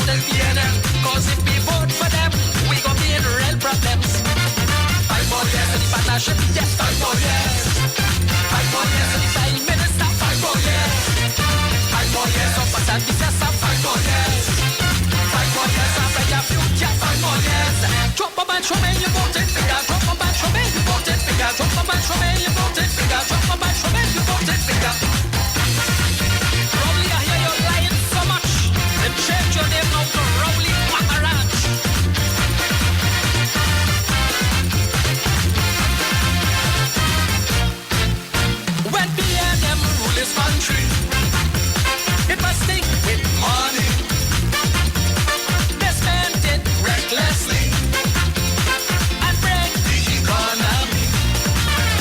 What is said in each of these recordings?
voting PNM. Cause if we vote for them, we gon' be in real problems. 5 more years of the partnership, yes, 5 more years. 5 more years of the Prime Minister, 5 more years. 5 more years of us and disaster, 5 more years. 5 more years of better future, 5 more years. Drop a bunch from me, you voted figure. Drop a bunch from me, you voted figure. Drop a bunch from me, you voted figure. Drop a bunch from me, you voted figure. Rowley, I hear you lying so much. Then change your name now to Rowley Maharaj. When BNM rule this country, it must think with money. They spent it recklessly and break the economy.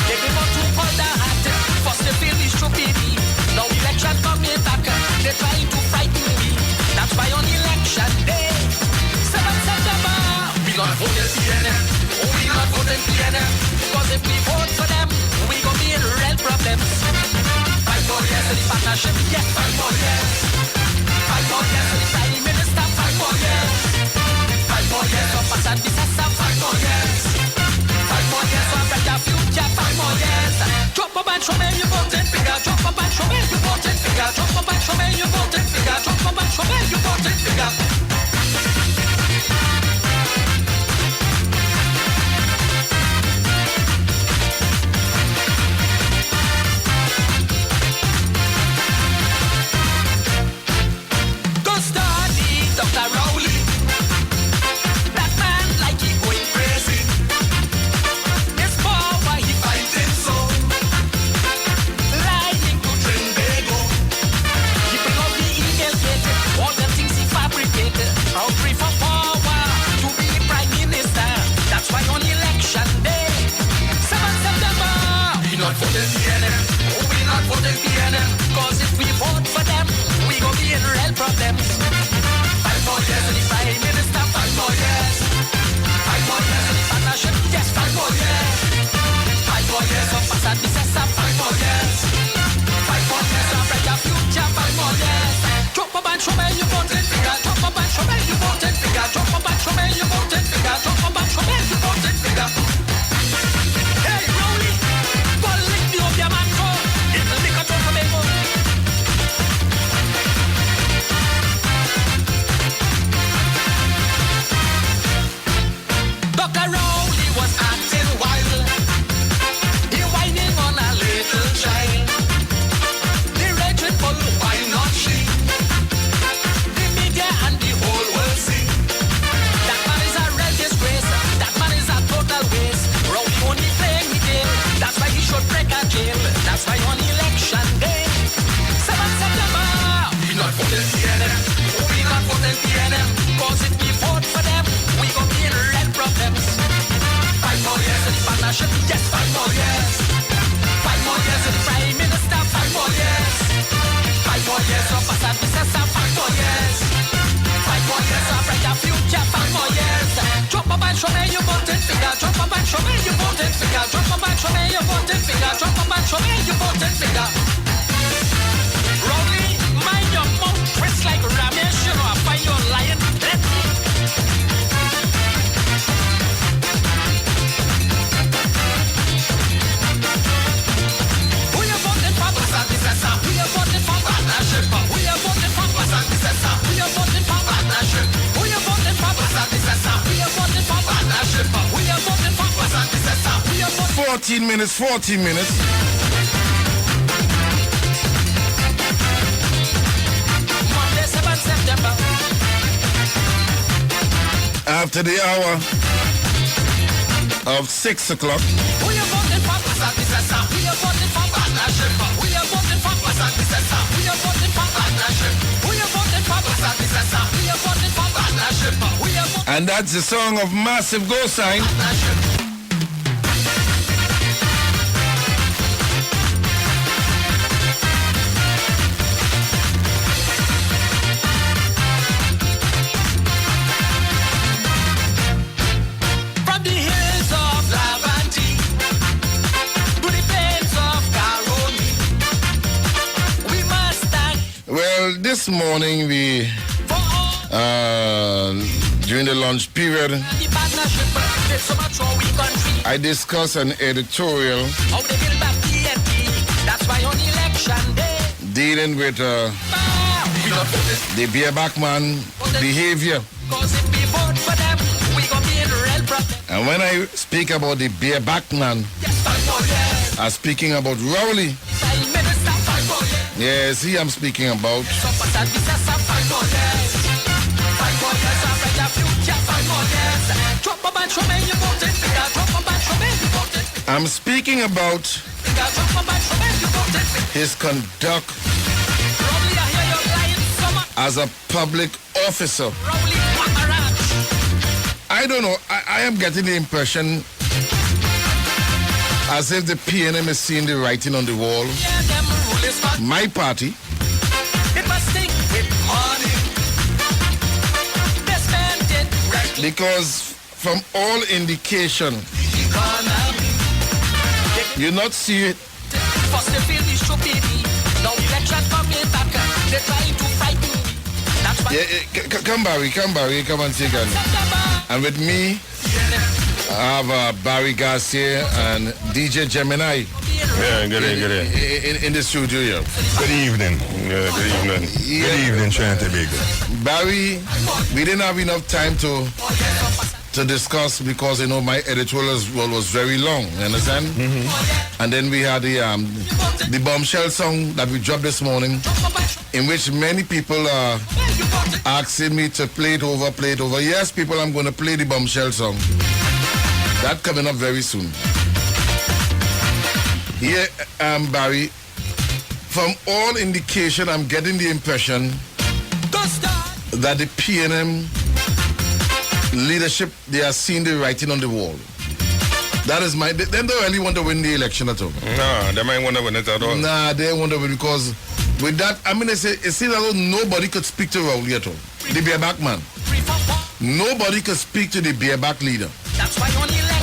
They give up to all the hat, first they feel the stupidity. Now election coming back, they trying to frighten me. That's why on election day, 7 September, we not vote PNM. Oh, we not vote PNM. Because if we vote for them, we gon' be in real problems. 5 more years of the partnership, yes, 5 more years. 5 more years of the Prime Minister, 5 more years. 5 more years of us and disaster, 5 more years. 5 more years of a better future, 5 more years. Drop a bunch from me, you voted figure. Drop a bunch from me, you voted figure. Drop a bunch from me, you voted figure. Drop a bunch from me, you voted figure. Dr. Rowley, that man like he going crazy. His power he fighting so, lying to Trinbago. He bring up the eagle gate, all the things he fabricated. How free for power to be Prime Minister. That's why on election day, 7 September, we not voting PNM. Oh, we not voting PNM. Cause if we vote for them, we gon' be in real problems. 5 more years of the Prime Minister, 5 more years. 5 more years of the partnership, yes, 5 more years. 5 more years of us and disaster, 5 more years. 5 more years of better future, 5 more years. Drop a bunch from me, you voted figure. Drop a bunch from me, you voted figure. Drop a bunch from me, you voted figure. Drop a bunch from me, you voted figure. Hey, Rowley, go lick the up your man, go. It's the liquor to Tobago. Dr. Rowley was acting wild. He whining on a little child. The raging bull, why not she? The media and the whole world see. That man is a real disgrace. That man is a total waste. Rowley only playing the game. That's why he should break a jail. That's why on election day, 7 September, we not voting PNM. Oh, we not voting PNM. Cause if we vote for them, we gon' be in real problems. 5 more years of the partnership, yes, 5 more years. 5 more years of the Prime Minister, 5 more years. 5 more years of us and disaster, 5 more years. 5 more years of brighter future, 5 more years. Drop a bunch from me, you voted figure. Drop a bunch from me, you voted figure. Drop a bunch from me, you voted figure. Drop a bunch from me, you voted figure. Rowley, mind your mouth, twist like Ramesh, you know, I find you lying. Let me. Who you voting for? Us and disaster. Who you voting for? Partnership. Who you voting for? Us and disaster. Who you voting for? Partnership. Who you voting for? Us and disaster. Who you voting for? Partnership. Who you voting for? Us and disaster. Who you voting for? 14 minutes, 14 minutes. Monday, 7 September. After the hour of 6 o'clock. Who you voting for? Us and disaster. Who you voting for? Partnership. Who you voting for? Us and disaster. Who you voting for? Partnership. Who you voting for? Us and disaster. Who you voting for? Partnership. Who you voting for? And that's the song of Massive Go Sign. Partnership. This morning we during the lunch period, I discussed an editorial dealing with the bareback man behavior. And when I speak about the bareback man, I'm speaking about Rowley. Yes, he I'm speaking about. I'm speaking about his conduct as a public officer. I don't know, I am getting the impression as if the PNM is seeing the writing on the wall. My party because from all indication you not see it. Come Barry, come and take it. And with me I have Barry Garcia and DJ Gemini. Yeah, good day. In the studio here. Good evening. Yeah, good evening. Yeah. Good evening, Trinity Big. Barry, we didn't have enough time to discuss because my editorial was very long. You understand? Mm-hmm. And then we had the bombshell song that we dropped this morning, in which many people are asking me to play it over. Yes, people, I'm going to play the bombshell song. That coming up very soon. Here, Barry, from all indication, I'm getting the impression that the PNM leadership, they are seeing the writing on the wall. That is they don't really want to win the election at all. No, they might want to win it at all. Nah, they want to win because with that, it seems as though nobody could speak to Rowley at all. The bareback man. Nobody could speak to the bareback leader.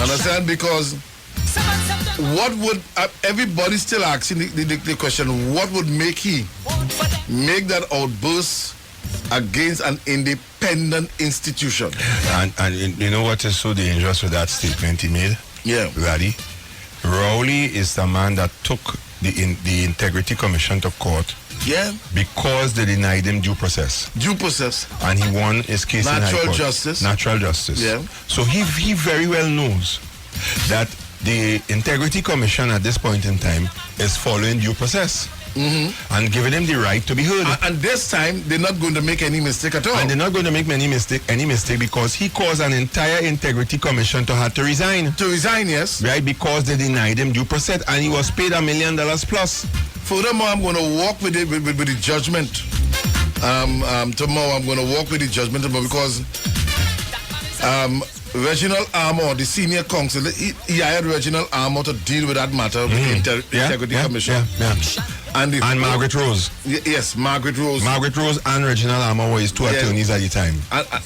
Understand? Because what would everybody still asking the question, what would make that outburst against an independent institution? And you know what is so dangerous with that statement he made? Yeah. Laddie, Rowley is the man that took the Integrity Commission to court. Yeah. Because they denied him due process. Due process. And he won his case in High Court. Natural justice. Yeah. So he very well knows that the Integrity Commission at this point in time is following due process. Mm-hmm. And giving him the right to be heard. And this time, they're not going to make any mistake at all. And they're not going to make any mistake because he caused an entire Integrity Commission to have to resign. To resign, yes. Right, because they denied him due process and he was paid $1 million plus. Furthermore, I'm going to walk with the judgment. Tomorrow, I'm going to walk with the judgment tomorrow because Reginald Armour, the senior counsel, he hired Reginald Armour to deal with that matter with the Integrity Commission. Yeah. And Margaret Rose. Yes, Margaret Rose. Margaret Rose and Reginald Armour were his two attorneys at the time.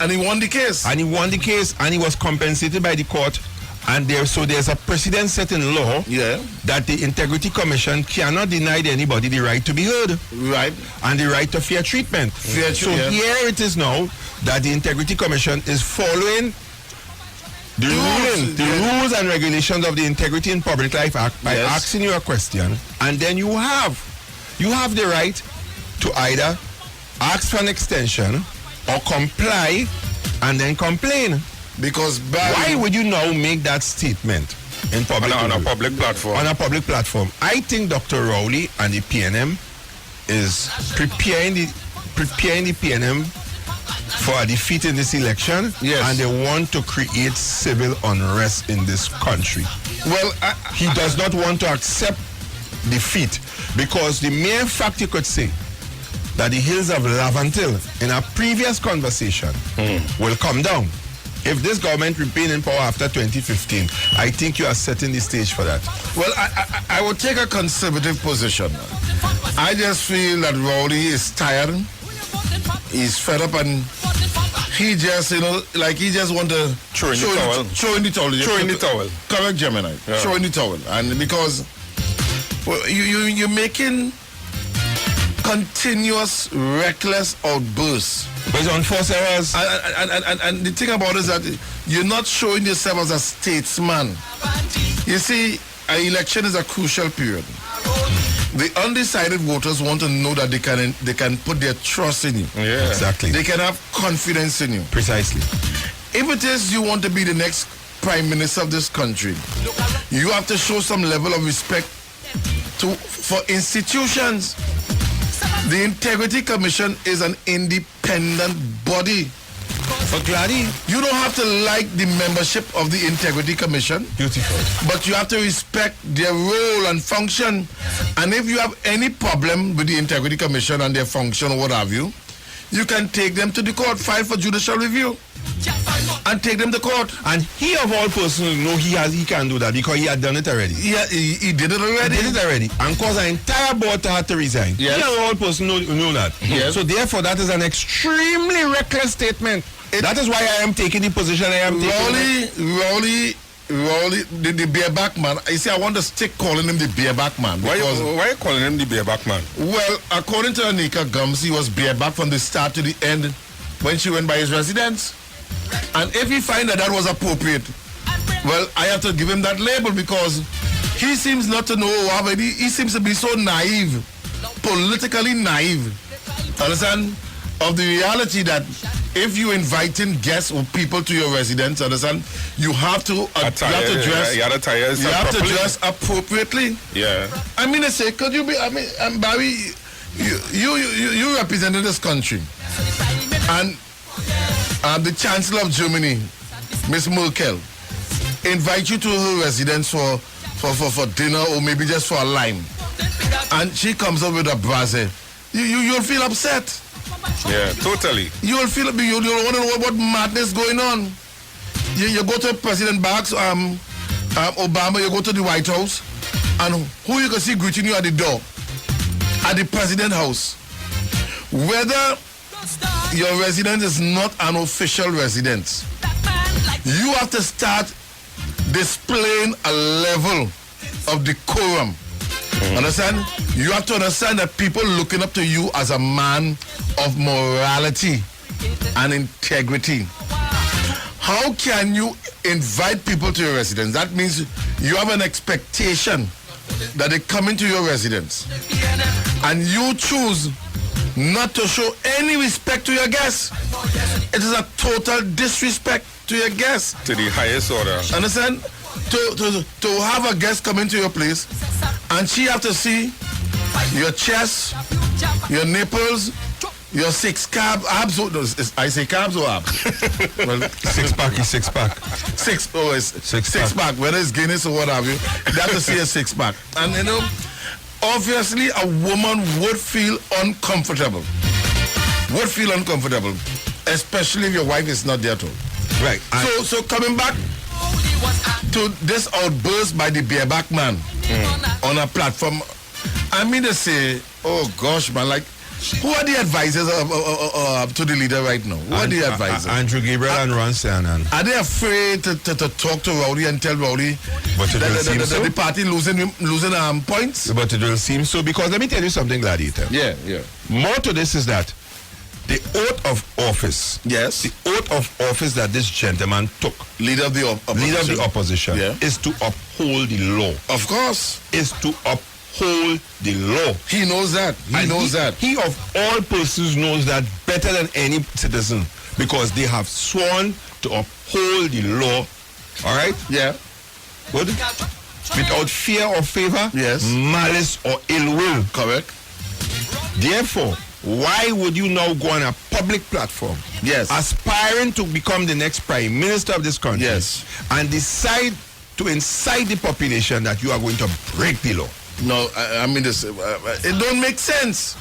And he won the case. And he was compensated by the court. And there's a precedent set in law that the Integrity Commission cannot deny anybody the right to be heard. Right. And the right to fair treatment. Here it is now that the Integrity Commission is following the rules and regulations of the Integrity in Public Life Act by asking you a question, and then you have the right to either ask for an extension or comply and then complain. Because why would you now make that statement in public on a public platform? On a public platform. I think Dr. Rowley and the PNM is preparing the PNM for a defeat in this election, and they want to create civil unrest in this country. Well, he does not want to accept defeat because the mere fact you could say that the hills of Lavantil in a previous conversation will come down. If this government remain in power after 2015, I think you are setting the stage for that. Well, I would take a conservative position. I just feel that Rowley is tired. He's fed up and he just, he just want to throw in the towel. Correct, Gemini. Yeah. Throw in the towel. And because you're making continuous reckless outbursts Based on false errors. And the thing about it is that you're not showing yourself as a statesman. You see, an election is a crucial period. The undecided voters want to know that they can put their trust in you. Yeah, exactly. They can have confidence in you. Precisely. If it is you want to be the next prime minister of this country, you have to show some level of respect for institutions. The Integrity Commission is an independent body. But Glady, you don't have to like the membership of the Integrity Commission. Beautiful. But you have to respect their role and function. And if you have any problem with the Integrity Commission and their function or what have you, you can take them to the court, file for judicial review, and take them to court. And he of all persons know he can do that because he had done it already. Yeah, he did it already. He did it already. And cause an entire board had to resign. Yes. He of all persons know that. Yes. So therefore that is an extremely reckless statement. That is why I am taking the position I am taking. Rowley, the bareback man. You see, I want to stick calling him the bareback man. Why are you calling him the bareback man? Well, according to Anika Gums, he was bareback from the start to the end when she went by his residence. And if he find that was appropriate, well, I have to give him that label because he seems not to know how, he seems to be so naive, politically naive. Understand? Of the reality that if you inviting guests or people to your residence, understand, you have to dress appropriately. Yeah. I mean, I say, could you be? I mean, Barry, you represented this country, and the Chancellor of Germany, Miss Merkel, invite you to her residence for dinner or maybe just for a lime, and she comes up with a brasse. You'll feel upset. Yeah, totally. You'll feel you'll want to know what madness going on. You go to President Barack Obama, you go to the White House, and who you can see greeting you at the door? At the President House. Whether your residence is not an official residence, you have to start displaying a level of decorum. Understand? You have to understand that people looking up to you as a man of morality and integrity. How can you invite people to your residence? That means you have an expectation that they come into your residence and you choose not to show any respect to your guests. It is a total disrespect to your guests. To the highest order. Understand? To have a guest come into your place and she have to see your chest, your nipples, your abs. I say calves or abs? Well, six-pack is six-pack. Six-pack, whether it's Guinness or what have you. You have to see a six-pack. And you know, obviously a woman would feel uncomfortable. Especially if your wife is not there too. Right. So coming back to this outburst by the bareback man on a platform, I mean to say, oh gosh, man, like, who are the advisors to the leader right now? Who are the advisors? Andrew Gabriel and Ron Sanan. Are they afraid to talk to Rowley and tell Rowley that the party losing points? But it will seem so, because let me tell you something, Gladiator. Yeah. More to this is that the oath of office. Yes. The oath of office that this gentleman took, leader of the opposition, yeah, is to uphold the law. Of course. Is to uphold the law. He knows that. He of all persons knows that better than any citizen, because they have sworn to uphold the law. All right? Yeah. Good? Without fear or favor, yes, malice or ill will. Correct. Therefore, why would you now go on a public platform, yes, aspiring to become the next prime minister of this country, yes, and decide to incite the population that you are going to break the law? No, I mean this. It don't make sense.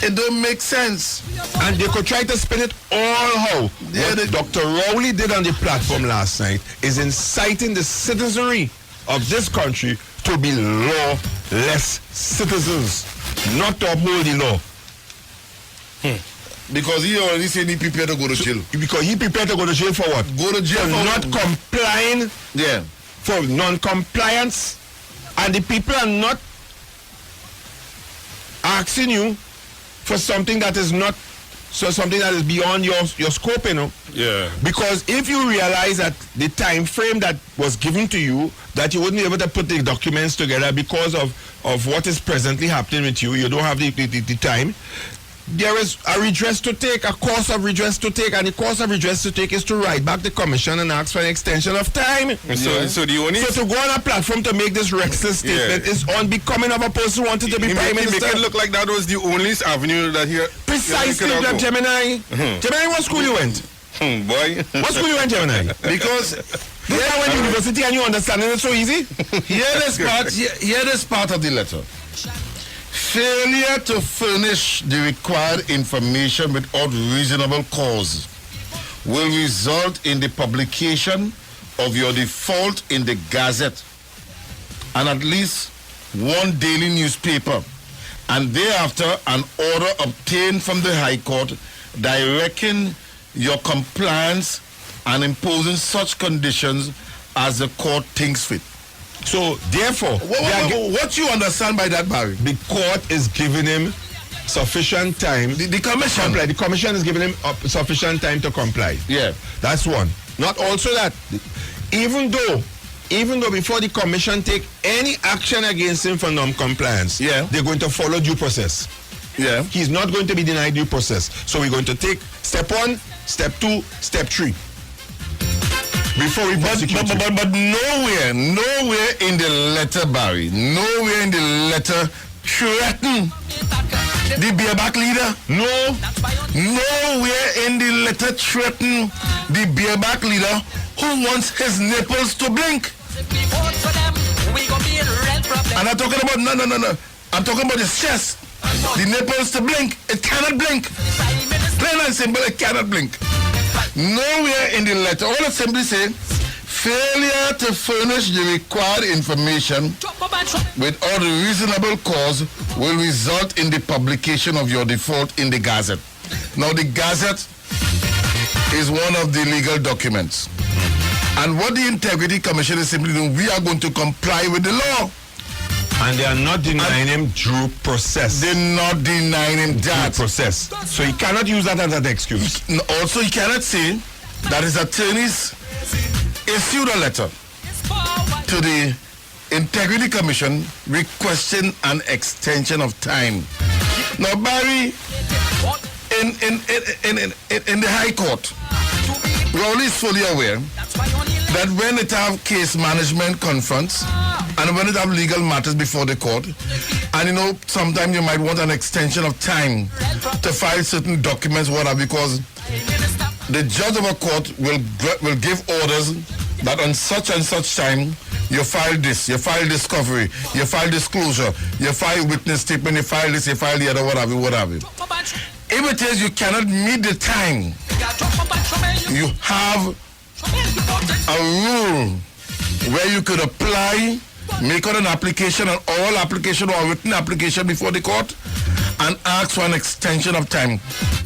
It don't make sense. And they could try to spin it all how. Yeah, what Dr. Rowley did on the platform last night is inciting the citizenry of this country to be lawless citizens, not to uphold the law. Because he already said he prepared to go to jail. Because he prepared to go to jail for what? Go to jail for not complying. Yeah. For non-compliance. And the people are not asking you for something that is not So something that is beyond your scope, you know. Yeah. Because if you realize that the time frame that was given to you, that you wouldn't be able to put the documents together because of what is presently happening with you, you don't have the time, there is a redress to take, a course of redress to take, and the course of redress to take is to write back the commission and ask for an extension of time. So the only... So to go on a platform to make this reckless statement is unbecoming of a person who wanted to be Prime Minister. Make it look like that was the only avenue that he... Precisely, Gemini. Gemini, what school you went? Boy. What school you went, Gemini? Because you went to university and you understanding it so easy? Here is part of the letter. Failure to furnish the required information without reasonable cause will result in the publication of your default in the Gazette and at least one daily newspaper, and thereafter an order obtained from the High Court directing your compliance and imposing such conditions as the court thinks fit. So, therefore, what you understand by that, Barry? The court is giving him sufficient time. The commission. The commission is giving him sufficient time to comply. Yeah. That's one. Not also that, even though before the commission take any action against him for non-compliance, they're going to follow due process. Yeah. He's not going to be denied due process. So we're going to take step 1, step 2, step 3. Before we prosecute but nowhere in the letter, Barry, nowhere in the letter threaten the bareback leader. Nowhere in the letter threaten the bareback leader who wants his nipples to blink. And I'm talking about no. I'm talking about his chest. The nipples to blink. It cannot blink. Plain and simple, it cannot blink. Nowhere in the letter, all it simply say, failure to furnish the required information without a reasonable cause will result in the publication of your default in the Gazette. Now, the Gazette is one of the legal documents. And what the Integrity Commission is simply doing, we are going to comply with the law. And they are not denying him due process. They're not denying him that. Due process. So he cannot use that as an excuse. Also, he cannot say that his attorneys issued a letter to the Integrity Commission requesting an extension of time. Now, Barry, in the High Court, Rowley is fully aware that when it have case management conference and when it have legal matters before the court, and sometimes you might want an extension of time to file certain documents, whatever, because the judge of a court will give orders that on such and such time you file this, you file discovery, you file disclosure, you file witness statement, you file this, you file the other, whatever. If it is you cannot meet the time, you have a rule where you could apply, make out an application, an oral application or a written application before the court and ask for an extension of time.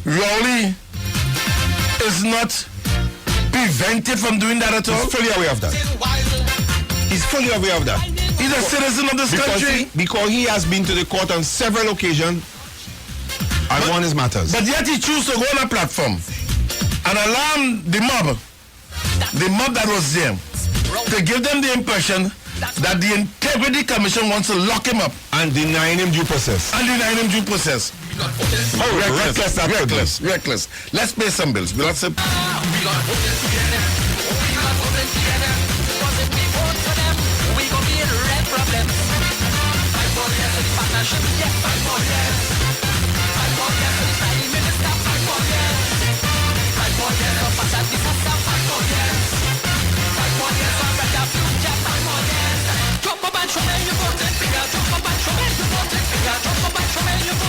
Rowley is not prevented from doing that at all. He's fully aware of that. He's fully aware of that. He's a citizen of this country. Because he has been to the court on several occasions and won his matters. But yet he chose to go on a platform and alarm the mob that was there, to give them the impression that the Integrity Commission wants to lock him up. And denying him due process. Reckless. Let's pay some bills.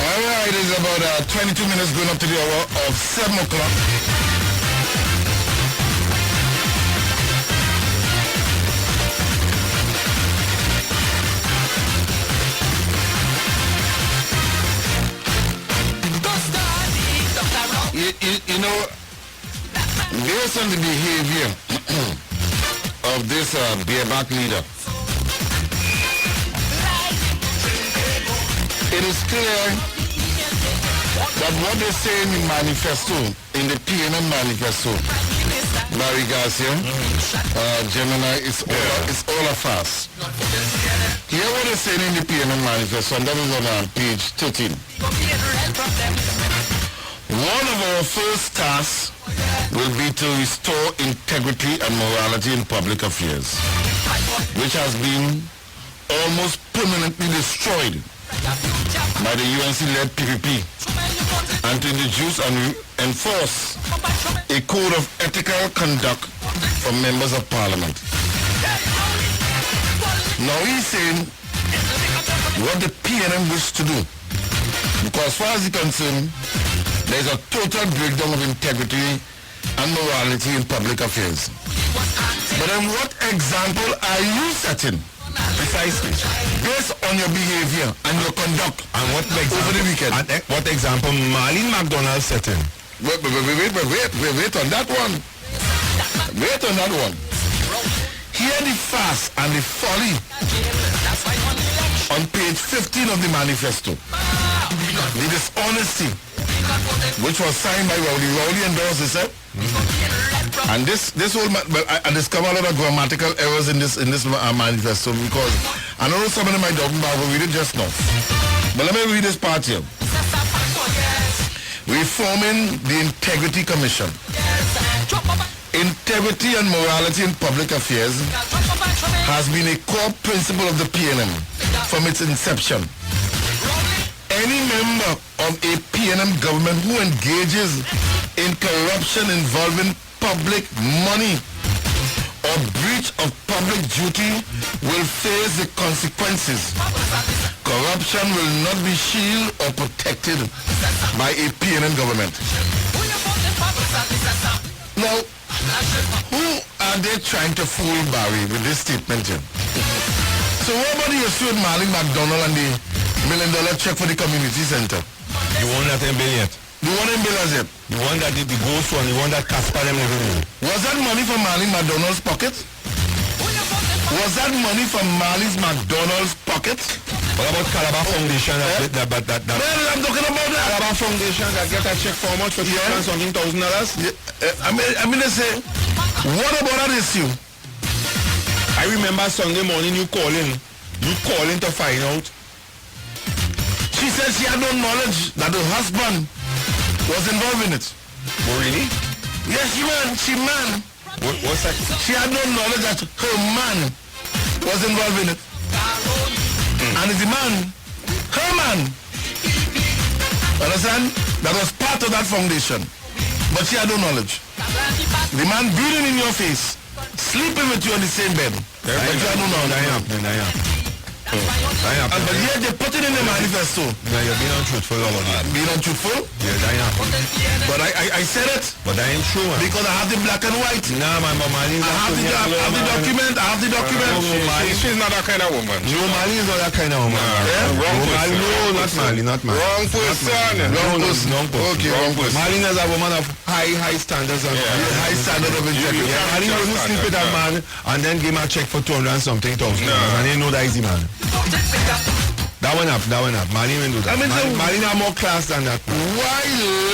Alright, it's about 22 minutes going up to the hour of 7 o'clock. Based on the behavior of this bareback leader, it is clear that what they say in the manifesto, in the PNM manifesto, Barry Garcia, Gemini, it's all a farce. Here what they say in the PNM manifesto, and that is on page 13. One of our first tasks will be to restore integrity and morality in public affairs, which has been almost permanently destroyed by the UNC-led PPP, and to introduce and enforce a code of ethical conduct for members of parliament. Now he's saying what the PNM wish to do, because as far as he's concerned, there's a total breakdown of integrity and morality in public affairs. But then what example are you setting? Precisely. Based on your behavior and your conduct And what example, over the weekend. And what example Marlene McDonald setting? Wait on that one. Wait on that one. Hear the farce and the folly on page 15 of the manifesto. The dishonesty, which was signed by Rowley. Rowley endorsed this, eh? And this whole, I discovered a lot of grammatical errors in this manifesto, because I know some of them might don't read it just now. But let me read this part here. Reforming the Integrity Commission. Integrity and morality in public affairs has been a core principle of the PNM from its inception. Any member of a PNM government who engages in corruption involving public money or breach of public duty will face the consequences. Corruption will not be shielded or protected by a PNM government. Now, who are they trying to fool, Barry, with this statement here? So what about the issue with Marlene McDonald and the $1 million check for the community center? The one that ain't bill yet. The one in Bill yet? The one that did the ghost one, the one that Casper them never knew. Was that money from Marlene McDonald's pocket? Was that money from Marlene McDonald's pocket? What about Calabar Foundation? Man, I'm talking about that. Calabar Foundation that get a check for how much? For something $1,000? I mean, they say, what about that issue? I remember Sunday morning you calling to find out. She said she had no knowledge that her husband was involved in it. Oh, really? Yes, she man. What's that? She had no knowledge that her man was involved in it. And it's the man, her man, understand? That was part of that foundation. But she had no knowledge. The man beating in your face, sleeping with you on the same bed. But you had no knowledge. But yet they put it in the manifesto. Yeah, you're being untruthful about that. Being untruthful? Yeah, that happen. But I said it. But that ain't true, man. Because I have the black and white. Nah, man, but Marlene... I have the document. She's not that kind of woman. No, Marlene is not that kind of woman. Wrong person. No, not Marlene, not Marlene. Wrong person. Wrong person. Okay, wrong person. Marlene is a woman of high standards. High standard of integrity. Marlene wouldn't sleep with that man and then give him a check for 200 and something thousand. And they know that is the man. That went up. Marlene will do that. Marlene are more class than that. Why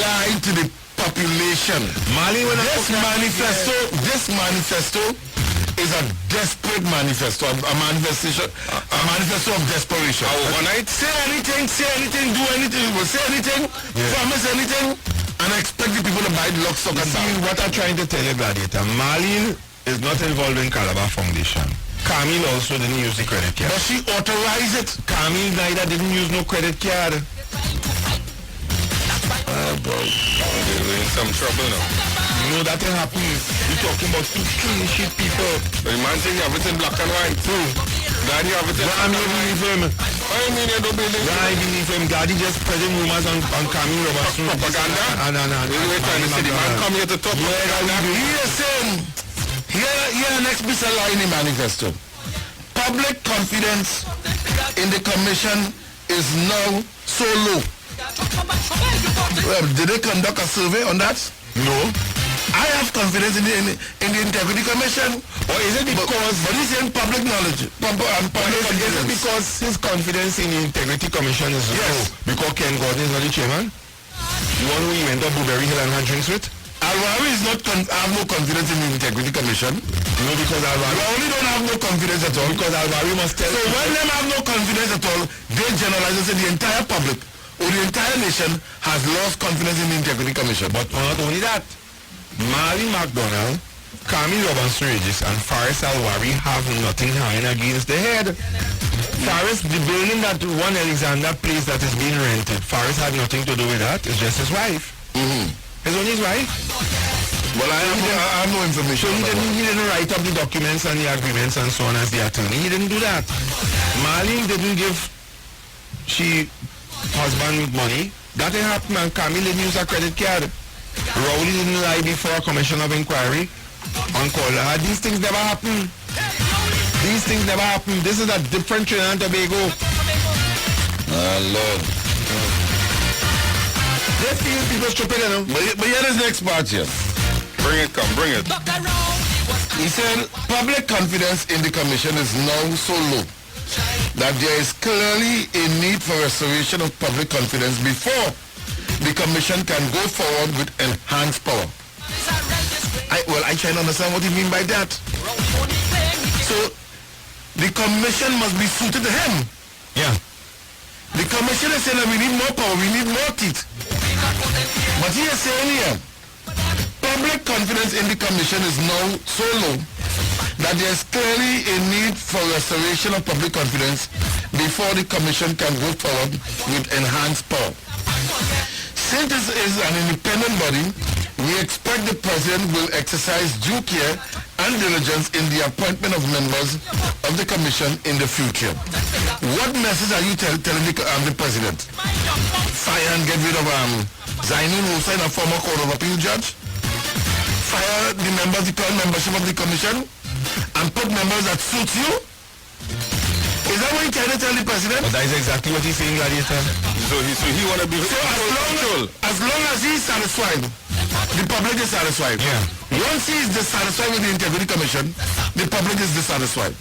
lie to the population? Marlene will This manifesto is a desperate manifesto, a manifesto of desperation. When I say anything, do anything, say anything, promise anything, and expect the people to buy the lock, stock, and see what I'm trying to tell you, Gladiator. Marlene is not involved in Calabar Foundation. Camille also didn't use the credit card. But she authorized it. Camille neither didn't use no credit card. Bro, you're in some trouble now. You know that thing happen. You're talking about two clean shit people. The man saying you have it in black and white. True. Daddy have it in black and white. I mean, you don't believe him. I believe him. Daddy just spreading rumors on Camille Robertson. Propaganda? No. We're trying to see the man come here to talk propaganda. He is saying, here next piece of law in the manifesto. Public confidence in the commission is now so low. Well, did they conduct a survey on that? No. I have confidence in the Integrity Commission. Or is it because... But he's saying public knowledge. Is it because his confidence in the Integrity Commission is low? Because Ken Gordon is not the chairman? The one who went up Blueberry Hill and had drinks with? Alwari is not, I have no confidence in the Integrity Commission. No, because Alwari... Rowley don't have no confidence at all. Because Alwari must tell... So when them have no confidence at all, they generalize and say the entire public or the entire nation has lost confidence in the Integrity Commission. But not only that, Marley McDonald, Camille Robinson-Regis and Faris Alwari have nothing hanging against their head. Faris, the building that one Alexander place that is being rented, Faris had nothing to do with that. It's just his wife. It's only his wife. Well, I have no information. So he didn't write up the documents and the agreements and so on as the attorney. He didn't do that. Marlene didn't give she husband money. That didn't happen, and Camille didn't use a credit card. Rowley didn't lie before a commission of inquiry on call. These things never happen. These things never happen. This is a different Trinidad and Tobago. Lord. They feel people stupid, you know. But here is the next part here. Bring it, come, bring it. He said public confidence in the commission is now so low that there is clearly a need for restoration of public confidence before the commission can go forward with enhanced power. I try to understand what you mean by that. So the commission must be suited to him. Yeah. The commission is saying that we need more power, we need more teeth. But he is saying here, public confidence in the commission is now so low that there is clearly a need for restoration of public confidence before the commission can go forward with enhanced power. Since this is an independent body, we expect the president will exercise due care and diligence in the appointment of members of the commission in the future. What message are you telling the president? Fire and get rid of Zainul Hussain, a former Court of Appeal judge? Fire the members, the current membership of the commission, and put members that suits you? Is that what you're trying to tell the president? But that is exactly what he's saying, Gladiator. So he want to be As long as he's satisfied, the public is satisfied. Yeah. Once he is dissatisfied with the Integrity Commission, the public is dissatisfied.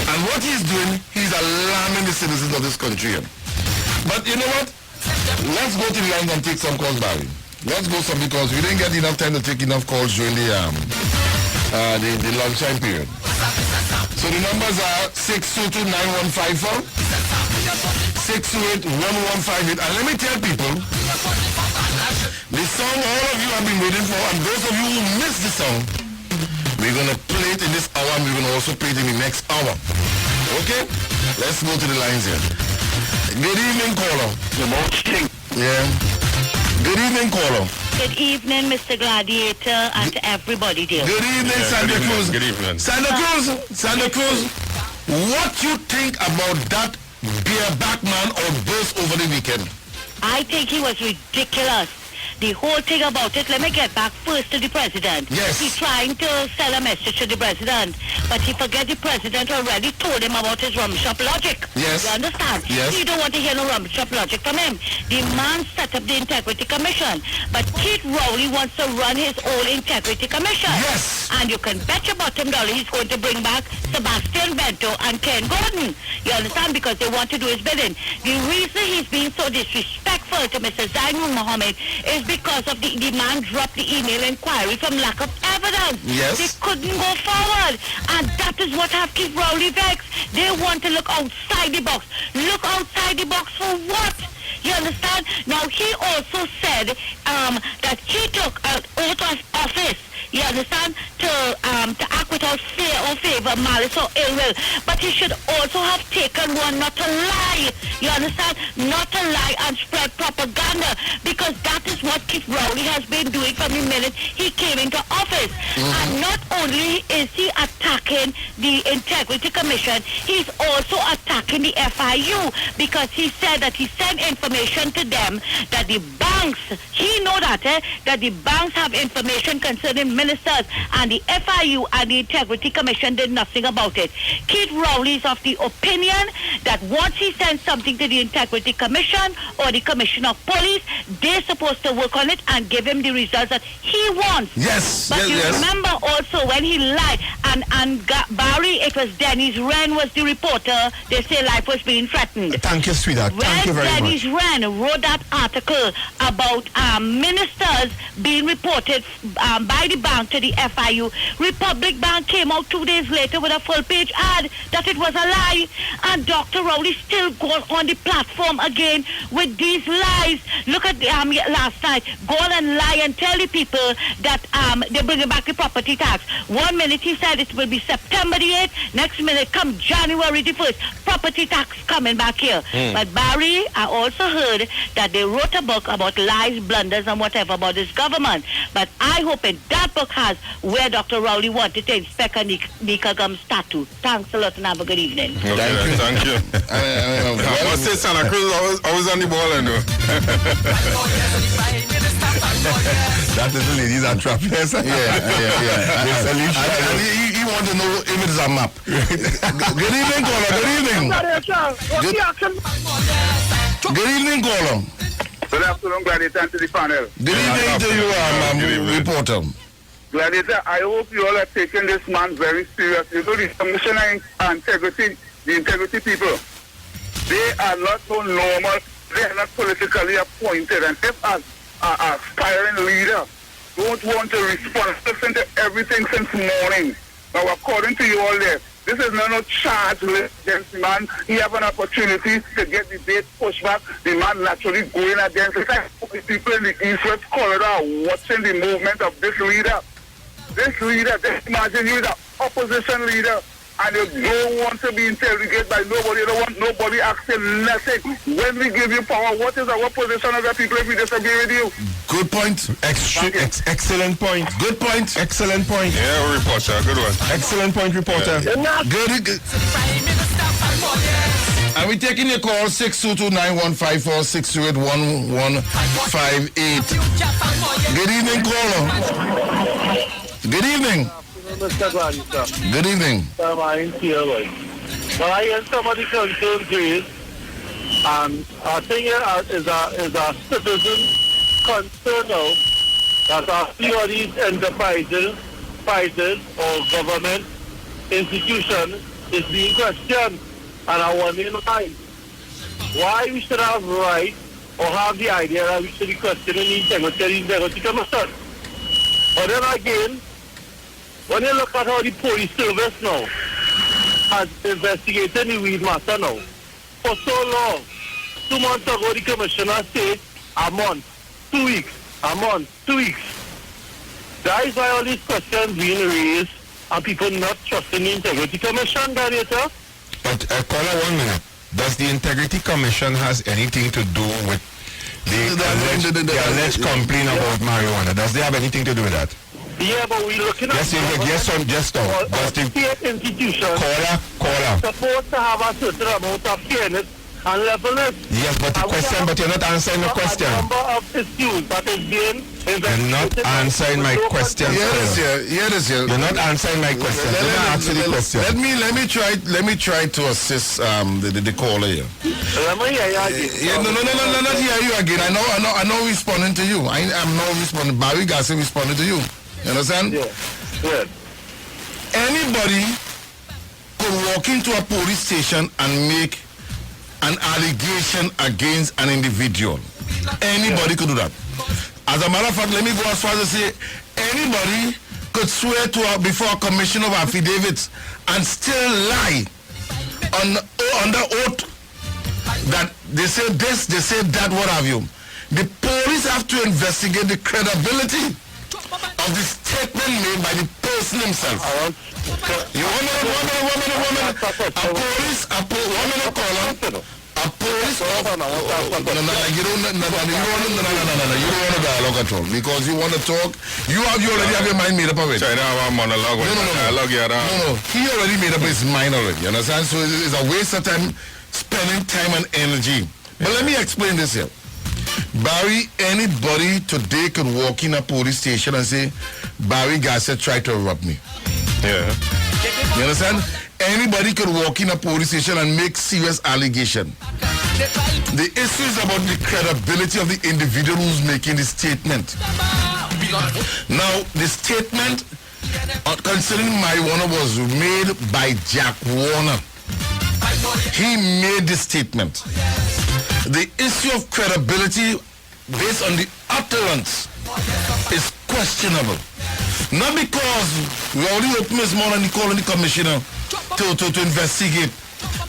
And what he's doing, he's alarming the citizens of this country. But you know what? Let's go to the line and take some calls, Barry. Let's go some, because we didn't get enough time to take enough calls during the lunchtime period. So the numbers are 622-9154, 628-1158. And let me tell people, the song all of you have been waiting for, and those of you who missed the song, we're going to play it in this hour, and we're going to also play it in the next hour. Okay? Let's go to the lines here. Good evening, caller. Yeah. Good evening, caller. Good evening, Mr. Gladiator, and to everybody there. Good evening, Santa Cruz. Good evening. Santa Cruz, what you think about that bareback man outburst over the weekend? I think he was ridiculous. The whole thing about it, let me get back first to the president. Yes. He's trying to sell a message to the president, but he forget the president already told him about his rum shop logic. Yes. You understand? Yes. He don't want to hear no rum shop logic from him. The man set up the Integrity Commission, but Keith Rowley wants to run his own Integrity Commission. Yes. And you can bet your bottom dollar he's going to bring back Sebastian Bento and Ken Gordon. You understand? Because they want to do his bidding. The reason he's being so disrespectful to Mr. Zainul Mohammed is because of the man dropped the email inquiry from lack of evidence. Yes. They couldn't go forward. And that is what have Keith Rowley vexed. They want to look outside the box. Look outside the box for what? You understand? Now, he also said that he took an oath of office, you understand, to act without fear or favor, malice or ill will. But he should also have taken one not to lie, you understand, not to lie and spread propaganda, because that is what Keith Rowley has been doing from the minute he came into office. And not only is he attacking the Integrity Commission, he's also attacking the FIU, because he said that he sent information to them that the bar banks, he know that the banks have information concerning ministers, and the FIU and the Integrity Commission did nothing about it. Keith Rowley is of the opinion that once he sends something to the Integrity Commission or the Commissioner of Police, they're supposed to work on it and give him the results that he wants. Yes, but you remember also when he lied, and Barry, it was Dennis Wren was the reporter. They say life was being threatened. Thank you, sweetheart. Thank you very Dennis much. Wren wrote that article about ministers being reported by the bank to the FIU, Republic Bank came out 2 days later with a full-page ad that it was a lie, and Dr. Rowley still goes on the platform again with these lies. Look at last night, go on and lie and tell the people that they're bringing back the property tax. 1 minute he said it will be September the 8th, next minute come January the 1st, property tax coming back here. But Barry, I also heard that they wrote a book about lies, blunders and whatever about this government. But I hope that book has where Dr. Rowley wanted to inspect a Nika Gum's tattoo. Thanks a lot and have a good evening. Okay, thank you. I must say Santa Cruz always on the ball, I know. That is the ladies are trappers. He want to know if it is a map. Good evening, caller. Good evening. Good evening, caller. Good afternoon, Gladiator, and to the panel. Good evening to you, reporter. Gladiator, I hope you all are taking this man very seriously. You know, the Commissioner and Integrity, the Integrity people, they are not so normal. They are not politically appointed. And if an aspiring leader don't want to respond, listen to everything since morning. Now, according to you all there, this is no charge against the man. He have an opportunity to get the date pushed back. The man naturally going against it. The people in the East-West corridor are watching the movement of this leader. This leader, just imagine you the opposition leader, and you don't want to be interrogated by nobody. You don't want nobody asking nothing. When we give you power, what is our position as a people if we disagree with you? Good point. Excellent point. Good point. Excellent point. Yeah, reporter, good one. Excellent point, reporter. Yeah. Good. Are we taking your call? 622-9154, 628-1158. Good evening, caller. Good evening. Mr. Gladiator. Good evening. I'm here, right? Well, I hear somebody concerned, please. I think it is a citizen concern now that a few of these enterprises or government institutions is being questioned. And I wonder why we should have right or have the idea that we should be questioning the Integrity Commission. But then again, when you look at how the police service now has investigated the weed matter now, for so long, 2 months ago the commissioner said a month, 2 weeks, a month, 2 weeks. That is why all these questions being raised and people not trusting the Integrity Commission, Gladiator. But caller, 1 minute. Does the Integrity Commission has anything to do with the alleged complaint about marijuana? Does they have anything to do with that? Yeah, but we're looking at just now. Does the state institution caller supposed to have a certain amount of fairness and levelness? Yes, but the question, but you're not answering the question. A number of issues that is being You're not answering my question. You're not answering my question. Let me try to assist the caller here. No, not hear you again. I know responding to you. I'm not responding. Barry Gasson responding to you. You understand? Yeah. Anybody could walk into a police station and make an allegation against an individual. Anybody could do that. As a matter of fact, let me go as far as to say anybody could swear to before a commission of affidavits and still lie under oath that they say this, they say that, what have you. The police have to investigate the credibility of the statement made by the person himself. You want to dialogue at all because you want to talk. You already have your mind made up already. No. He already made up his mind already. You understand? So it's a waste of time spending time and energy. But let me explain this here. Barry, anybody today could walk in a police station and say, Barry Garcia tried to rob me. Yeah. You understand? Anybody could walk in a police station and make serious allegation. The issue is about the credibility of the individual who's making the statement. Now, the statement concerning marijuana was made by Jack Warner. He made the statement. The issue of credibility based on the utterance is questionable. Not because Rowley opened his mouth and he called on the commissioner to investigate.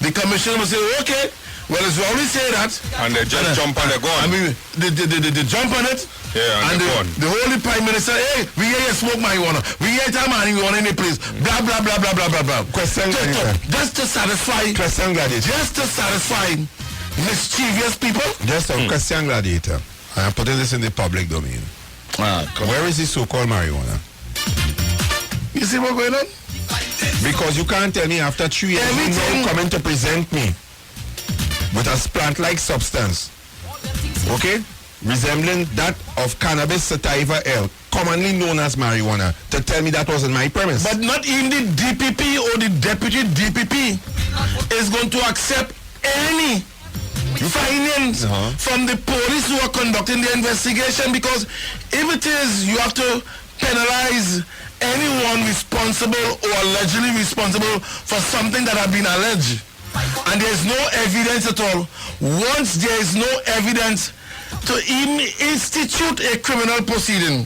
The commissioner will say, okay, well, as Rowley say that. And they just jump on the gun. I mean, they jump on it. Yeah, and the Holy Prime Minister, hey, we hear you smoke marijuana. We hear time marijuana in the place. Blah, blah, blah, blah, blah, blah, blah. Question, just to satisfy. Question, Gladiator. Just to satisfy mischievous people. Just a question, Gladiator. I am putting this in the public domain. Where is the so-called marijuana? You see what's going on? Because you can't tell me after 3 years you now coming to present me with a plant-like substance, okay, resembling that of cannabis sativa L, commonly known as marijuana, to tell me that wasn't my premise. But not even the DPP or the deputy DPP is going to accept any findings from the police who are conducting the investigation, because if it is, you have to penalize anyone responsible or allegedly responsible for something that has been alleged. And there is no evidence at all. Once there is no evidence to even institute a criminal proceeding,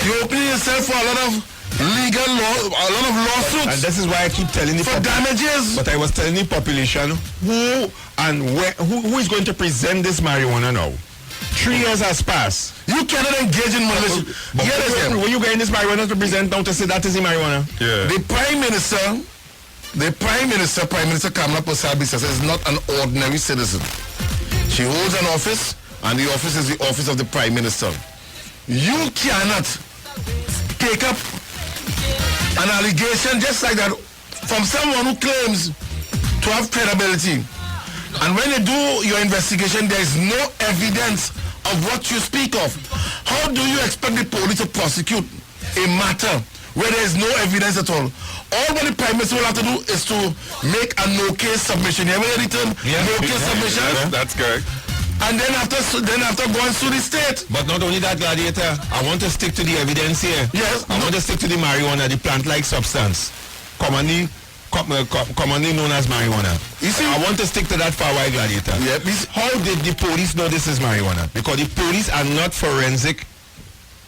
you're opening yourself for a lot of legal law, a lot of lawsuits. And this is why I keep telling the for damages. But I was telling the population who and where, who is going to present this marijuana now. 3 years has passed. You cannot engage in militia. Were you getting this marijuana to present now to say that is the marijuana? Yeah. The Prime Minister, Prime Minister Kamala Persad-Bissessar, is not an ordinary citizen. She holds an office, and the office is the office of the Prime Minister. You cannot take up an allegation just like that from someone who claims to have credibility. And when you do your investigation, there is no evidence of what you speak of. How do you expect the police to prosecute a matter where there is no evidence at all? All what the Prime Minister will have to do is to make a no-case submission. You ever heard the term no-case submission? That's correct. And then after going through the state. But not only that, Gladiator, I want to stick to the evidence here. Yes. I want to stick to the marijuana, the plant-like substance, commonly known as marijuana. You see, I want to stick to that for a while, Gladiator. Yeah, how did the police know this is marijuana? Because the police are not forensic.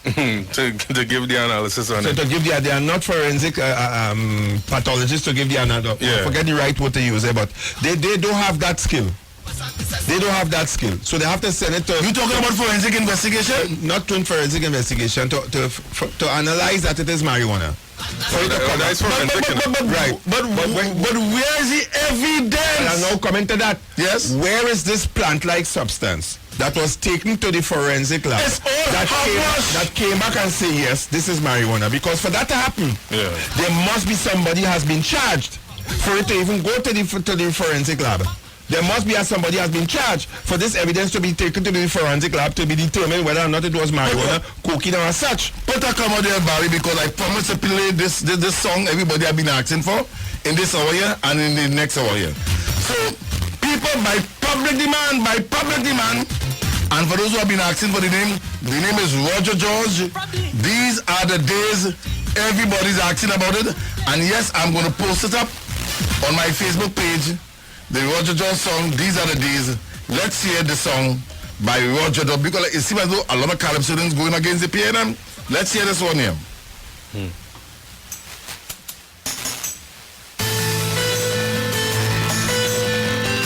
to give the analysis on it. To give they are not forensic pathologists to give the analysis. Yeah. Forget the right word to use there, but they don't have that skill. They don't have that skill, so they have to send it to. You talking about forensic investigation? Not to forensic investigation to analyze that it is marijuana. But where is the evidence? And I now coming to that. Yes. Where is this plant-like substance that was taken to the forensic lab? It's all that came back and say yes, this is marijuana. Because for that to happen, there must be somebody has been charged for it to even go to the forensic lab. There must be somebody has been charged for this evidence to be taken to the forensic lab to be determined whether or not it was marijuana, cocaine or such. Put a come out there, Barry, because I promise to play this song everybody have been asking for in this hour here and in the next hour here. So, people, by public demand, and for those who have been asking for the name is Roger George. These are the days everybody's asking about it. And yes, I'm going to post it up on my Facebook page. The Roger George song, These Are the Days. Let's hear the song by Roger George, because it seems as though a lot of calypsonians going against the PNM. Let's hear this one here.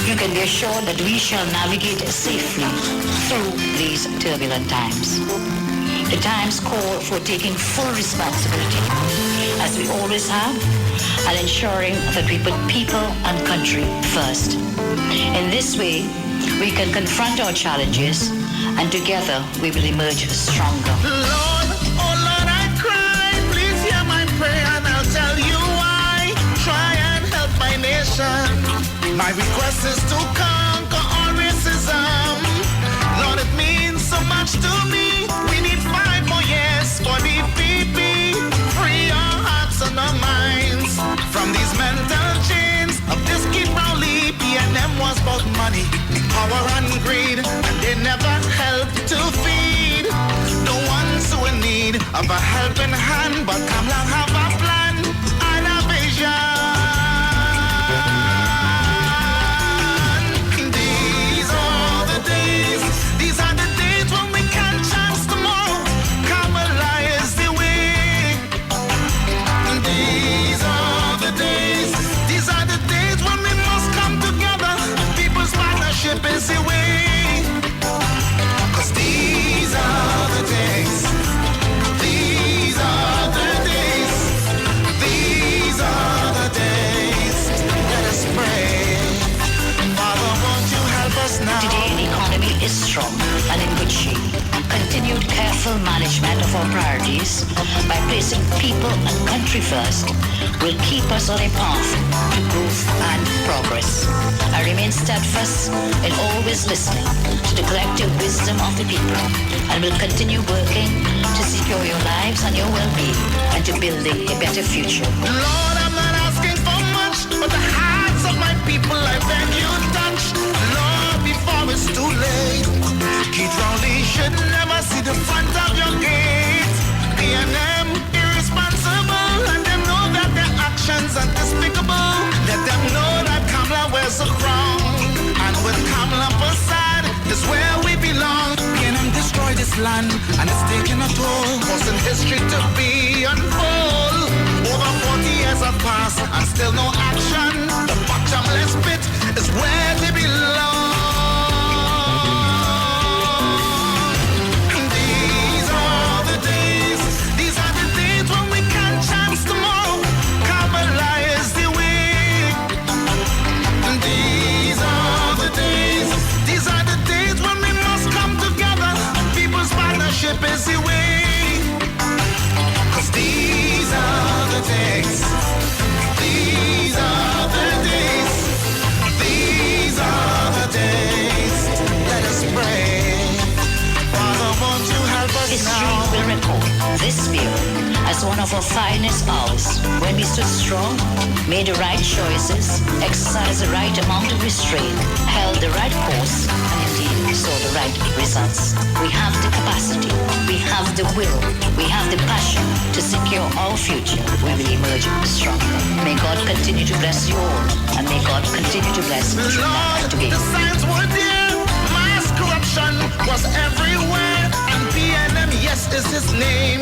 You can be assured that we shall navigate safely through these turbulent times. The times call for taking full responsibility, as we always have, and ensuring that we put people and country first. In this way, we can confront our challenges, and together we will emerge stronger. Lord, oh Lord, I cry. Please hear my prayer, and I'll tell you why. Try and help my nation. My request is to conquer all racism. much to me. We need 5 more years for the PP. Free our hearts and our minds from these mental chains of this kid Rowley. PNM was about money, power and greed, and they never helped to feed the ones who in need of a helping hand. But come along, have a plan and a vision. These are the days when we can chance tomorrow. Kamala is the way. These are the days when we must come together. People's partnership is the way. 'Cause these are the days. These are the days. These are the days. Let us pray. Father, won't you help us now? Today, the economy is strong and in good shape. Continued careful management of our priorities by placing people and country first will keep us on a path to growth and progress. I remain steadfast in always listening to the collective wisdom of the people and will continue working to secure your lives and your well-being and to building a better future. Lord, I'm not asking for much, but the hearts of my people I beg you touch. Lord, before it's too late, Keith Rowley should never see the front of your gate. PNM irresponsible, and them know that their actions are despicable. Let them know that Kamala wears a crown, and with Kamala beside is where we belong. PNM destroyed this land, and it's taking a toll, causing history to be unfold. Over 40 years have passed, and still no action. The bottomless pit is where they belong. Is the way. 'Cause these are the days. These are the days. These are the days. Let us pray. Father, won't you help us History now? will record this period as one of our finest hours when we stood strong, made the right choices, exercised the right amount of restraint, held the right course, and indeed saw the right results. We have the capacity, we have the will, we have the passion to secure our future. We will emerge stronger. May God continue to bless you all, and may God continue to bless Lord, today. the signs were there, mass corruption was everywhere, and PNM, yes, is his name.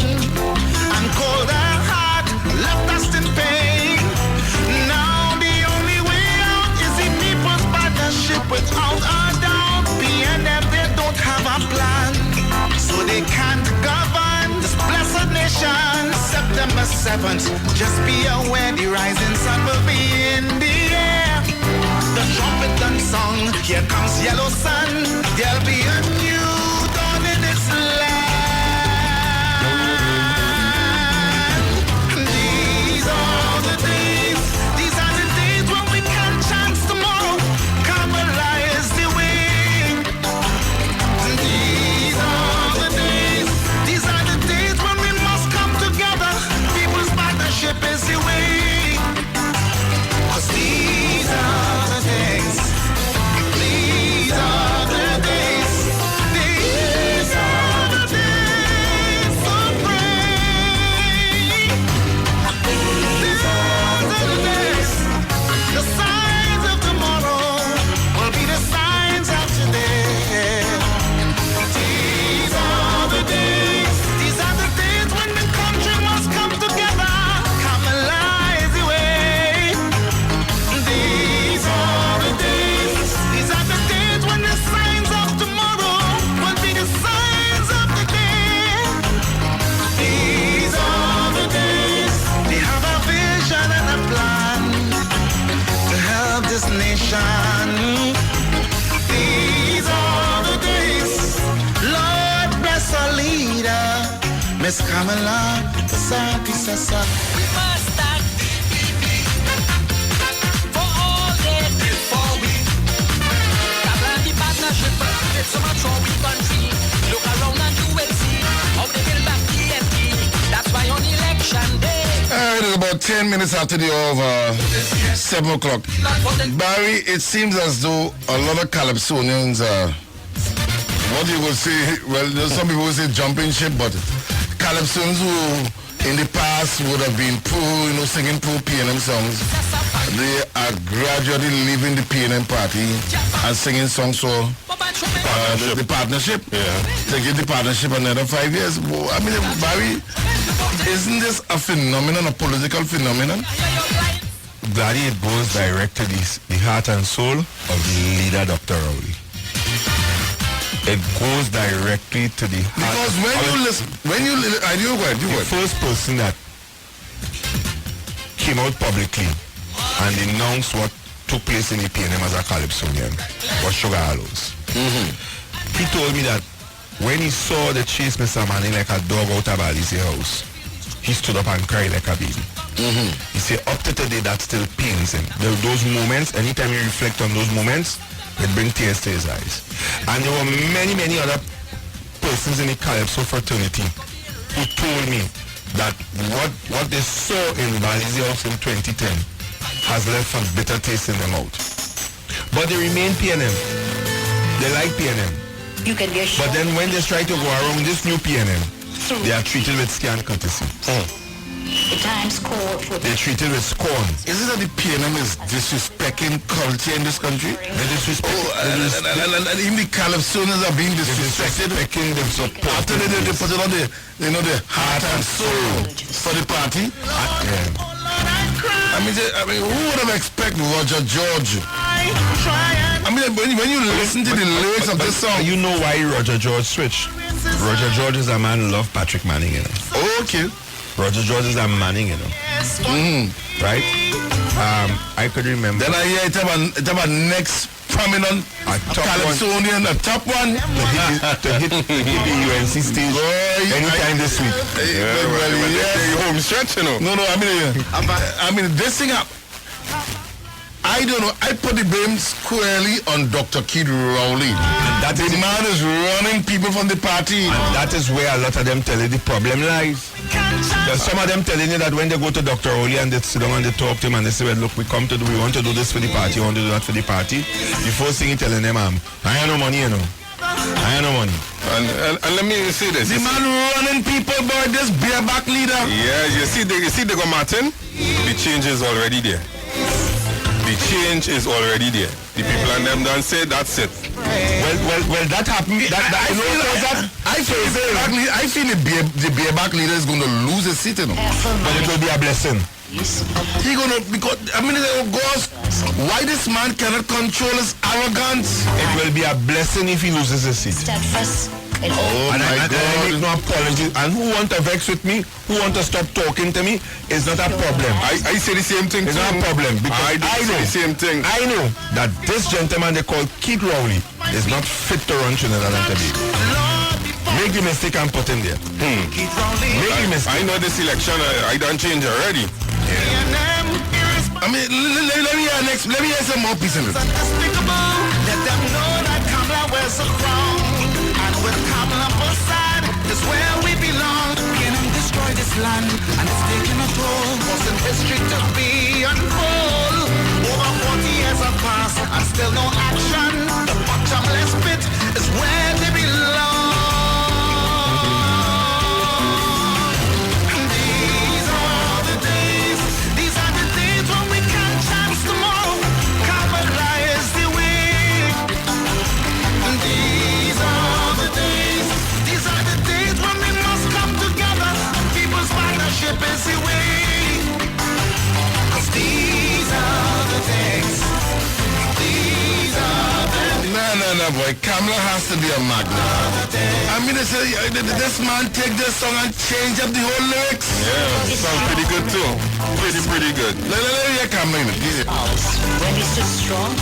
And cold heart left us in pain. Now the only way out is the people's partnership without a doubt. PNM, they don't have a plan, so they can't govern this blessed nation. September 7th, just be aware the rising sun will be in the air. The trumpet done song, here comes yellow sun. There'll be a new dawn in this land. These are the days when we can chance tomorrow. Kamala is the way. These are the days when we must come together. People's partnership is the way. 'Cause these are the days. These are the days. These are the days of rain. These are the days. The signs of tomorrow will be the signs of today. These are the days. These are the days when the country must come together. Kamala is the way. These are the days. These are the days when the signs of tomorrow will be the signs of the day. These are the days. They have a vision and a plan to help this nation. These are the days. Lord bless our leader, Miss Kamala Sasa. We must thank DPP for all they did for we. Kamala the partnership, it's so much for we country. Look around 10 minutes after the hour of 7 o'clock. Barry, it seems as though a lot of calypsonians are, what you would say, well, some people would say jumping ship, but calypsonians who in the past would have been singing poor P&M songs, they are gradually leaving the P&M party and singing songs for the partnership. Yeah. To give the partnership another 5 years. I mean, Barry, isn't this a phenomenon, a political phenomenon? Gladiator, it goes direct to the heart and soul of the leader, Dr. Rowley. It goes directly to the heart. Because the first person that came out publicly and announced what took place in the P&M as a calypsonian was Sugar Hollows. He told me that when he saw the chase Mr. Manning like a dog out of Alice's house, he stood up and cried like a baby. He said up to today that still pains him. Those moments, anytime you reflect on those moments, it brings tears to his eyes. And there were many, many other persons in the Calypso fraternity who told me that what they saw in Alice's house in 2010 has left a bitter taste in their mouth. But they remain P&M. They like P&M. You can be assured. But then when they try to go around this new P&M, they are treated with scant courtesy. The times call for... They're treated with scorn. Is it that the PNM is disrespecting culture in this country? They disrespect... and even the calypsonians are being disrespected. After they put it on the heart and soul for the party. I mean, who would have expected Roger George? I mean, when you listen to the lyrics of this song... You know why Roger George switched? Roger George is a man who loved Patrick Manning, you know. Oh, okay. Roger George is a Manning, you know. Right? I could remember. Then I hear it about next prominent calypsonian, a top one. to hit the UNC stage anytime this week. You're home stretch, you know. No, I mean, this thing up. I don't know. I put the blame squarely on Dr. Kid Rowley. That the man is running people from the party. And that is where a lot of them tell you the problem lies. There's some of them telling you that when they go to Dr. Rowley and they sit down and they talk to him and they say, well, look, we want to do this for the party, we want to do that for the party. The first thing he telling them, I have no money, you know. I have no money. And let me say this. The man running people, boy, this bareback leader. Yeah, you see the go Martin? The change is already there. The change is already there. The people and them don't say that's it. Well, that happened. I feel the bareback leader is going to lose his seat, you know. But it will be a blessing. He gonna, because I mean, goes, why this man cannot control his arrogance? It will be a blessing if he loses his seat. Oh my God! I make no apology. And who want to vex with me? Who want to stop talking to me? It's not a problem. I say the same thing. It's not a problem because I know the same thing. I know that this gentleman they call Keith Rowley is not fit to run Trinidad and Tobago. Make the mistake and put him there. Make the mistake. I know this election. I done change already. I mean, let me hear some more pieces. Let them know that Kamala wears a crown, and with Kamala both side is where we belong. Canaan destroy this land, and it's taking a toll. Wasn't history to be unfold. Over 40 years have passed, and still no action. The bottomless pit is where they belong. No, boy, Kamala has to be a magnet. I mean, this man take this song and change up the whole lyrics. Yeah, sounds pretty good too. Pretty good. Let me hear Kamala. When we stood strong,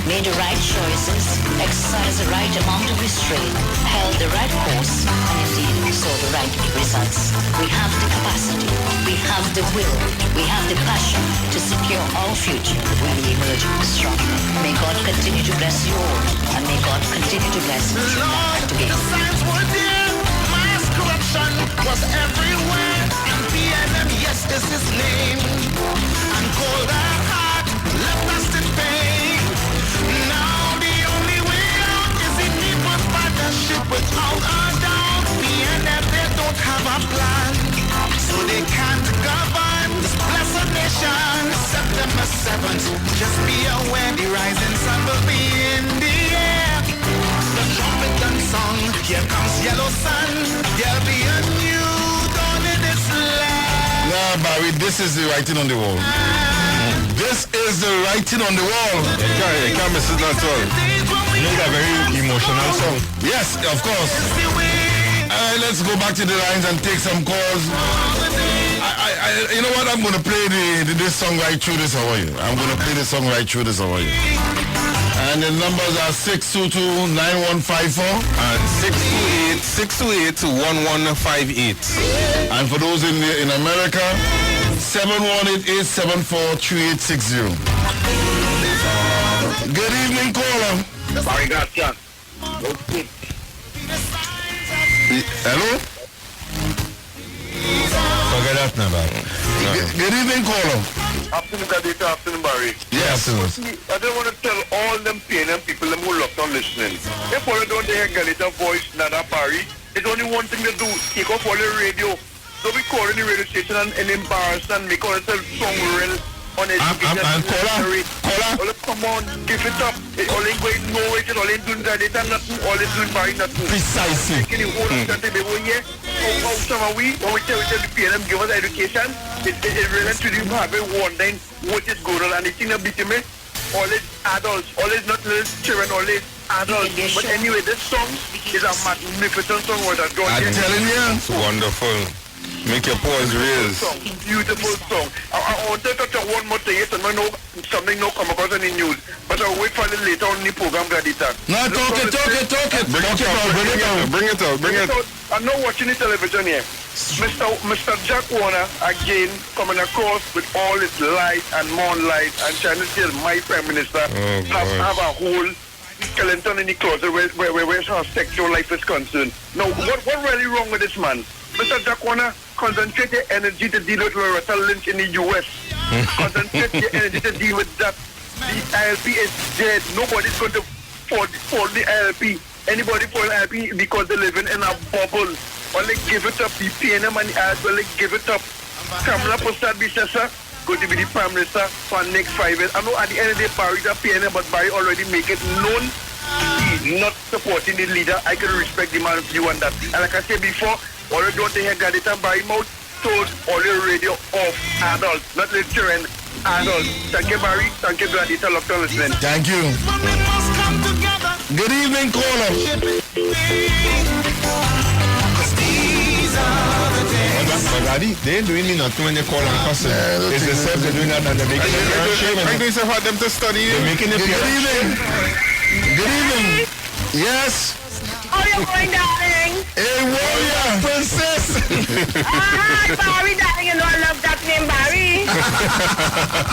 made the right choices, exercised the right amount of restraint, held the right course, and indeed saw the right results. We have the capacity, we have the will, we have the passion to secure our future when we emerge strong. May God continue to bless you all, and may God continue to bless you. Lord, the signs were there, mass corruption. Destruction was everywhere, and PNM, yes, is his name. And cold heart left us in pain. Now the only way out is in people's partnership without a doubt. PNM, they don't have a plan, so they can't govern this blessed nation. September 7th, just be aware the rising sun will be in the air. The trumpet and song, here comes yellow sun. There'll be a new dawn in this land. Nah, Barry, this is the writing on the wall. This is the writing on the wall. You can't miss it at all. You know, a very emotional song. Yes, of course. Let's go back to the lines and take some calls. You know what? I'm going to play this song right through this hour. I'm going to play this song right through this hour. And the numbers are 622-9154 and 628-1158. And for those in America, 718-874-3860. Good evening, caller. Barry Garcia. Hello? Forget that now, Barry. Good evening, caller. Afternoon, Gladiator. Afternoon, Barry. Yes. I don't want to tell all them PNM people them who locked on listening. If all don't hear Gladiator voice, Nana Barry, it's only one thing to do. Take off all the radio. Don't be calling the radio station and embarrass and make all the song real uneducated. And caller. Come on, give it up. All ain't going nowhere. All ain't doing Gladiator nothing. All ain't doing Barry nothing. Precisely. Taking the whole country, they were here. How some are we? When we tell the PNM give us education, it relates to them having wondering what is going on. And the thing that beat me, all is adults, all is not little children, all is adults. But anyway, this song is a magnificent song. What I'm telling you. It's wonderful. Make your paws raise. Beautiful song. I want to touch on one more thing. Yes, I know something no come across in the news, but I'll wait for it later on in the program, Gladiator. No, talk it. Bring it out. I'm not watching the television here. Mr. Jack Warner again coming across with all his light and more light and trying to tell my Prime Minister have a whole skeleton in the closet where her sexual life is concerned. Now, what really wrong with this man? Mr. Jack Warner, concentrate your energy to deal with Loretta Lynch in the U.S. Concentrate your energy to deal with that. The ILP is dead. Nobody's going to fall the ILP. Anybody fall the ILP because they're living in a bubble. Or they give it up. The PNM and the ILP, well, they give it up. Kamala Prasad Bisesa going to be the Prime Minister for the next 5 years. I know at the end of the day, Barry's a PNM, but Barry already make it known he's not supporting the leader. I can respect the man's view on that. And like I said before, all you don't hear Gladiator Barry mouth told all your radio off adults, not little children, adults. Thank you, Barry. Thank you, Gladiator. Locked on listening. Thank you. Good evening, caller. Daddy, they ain't doing me nothing when they call and cussing. It's the same they're doing that and they're making it shame. I do for them to study. They're making it. Good evening. Good evening. Yes. How you going, darling? Hey, warrior, princess. Barry, darling, you know I love that name, Barry.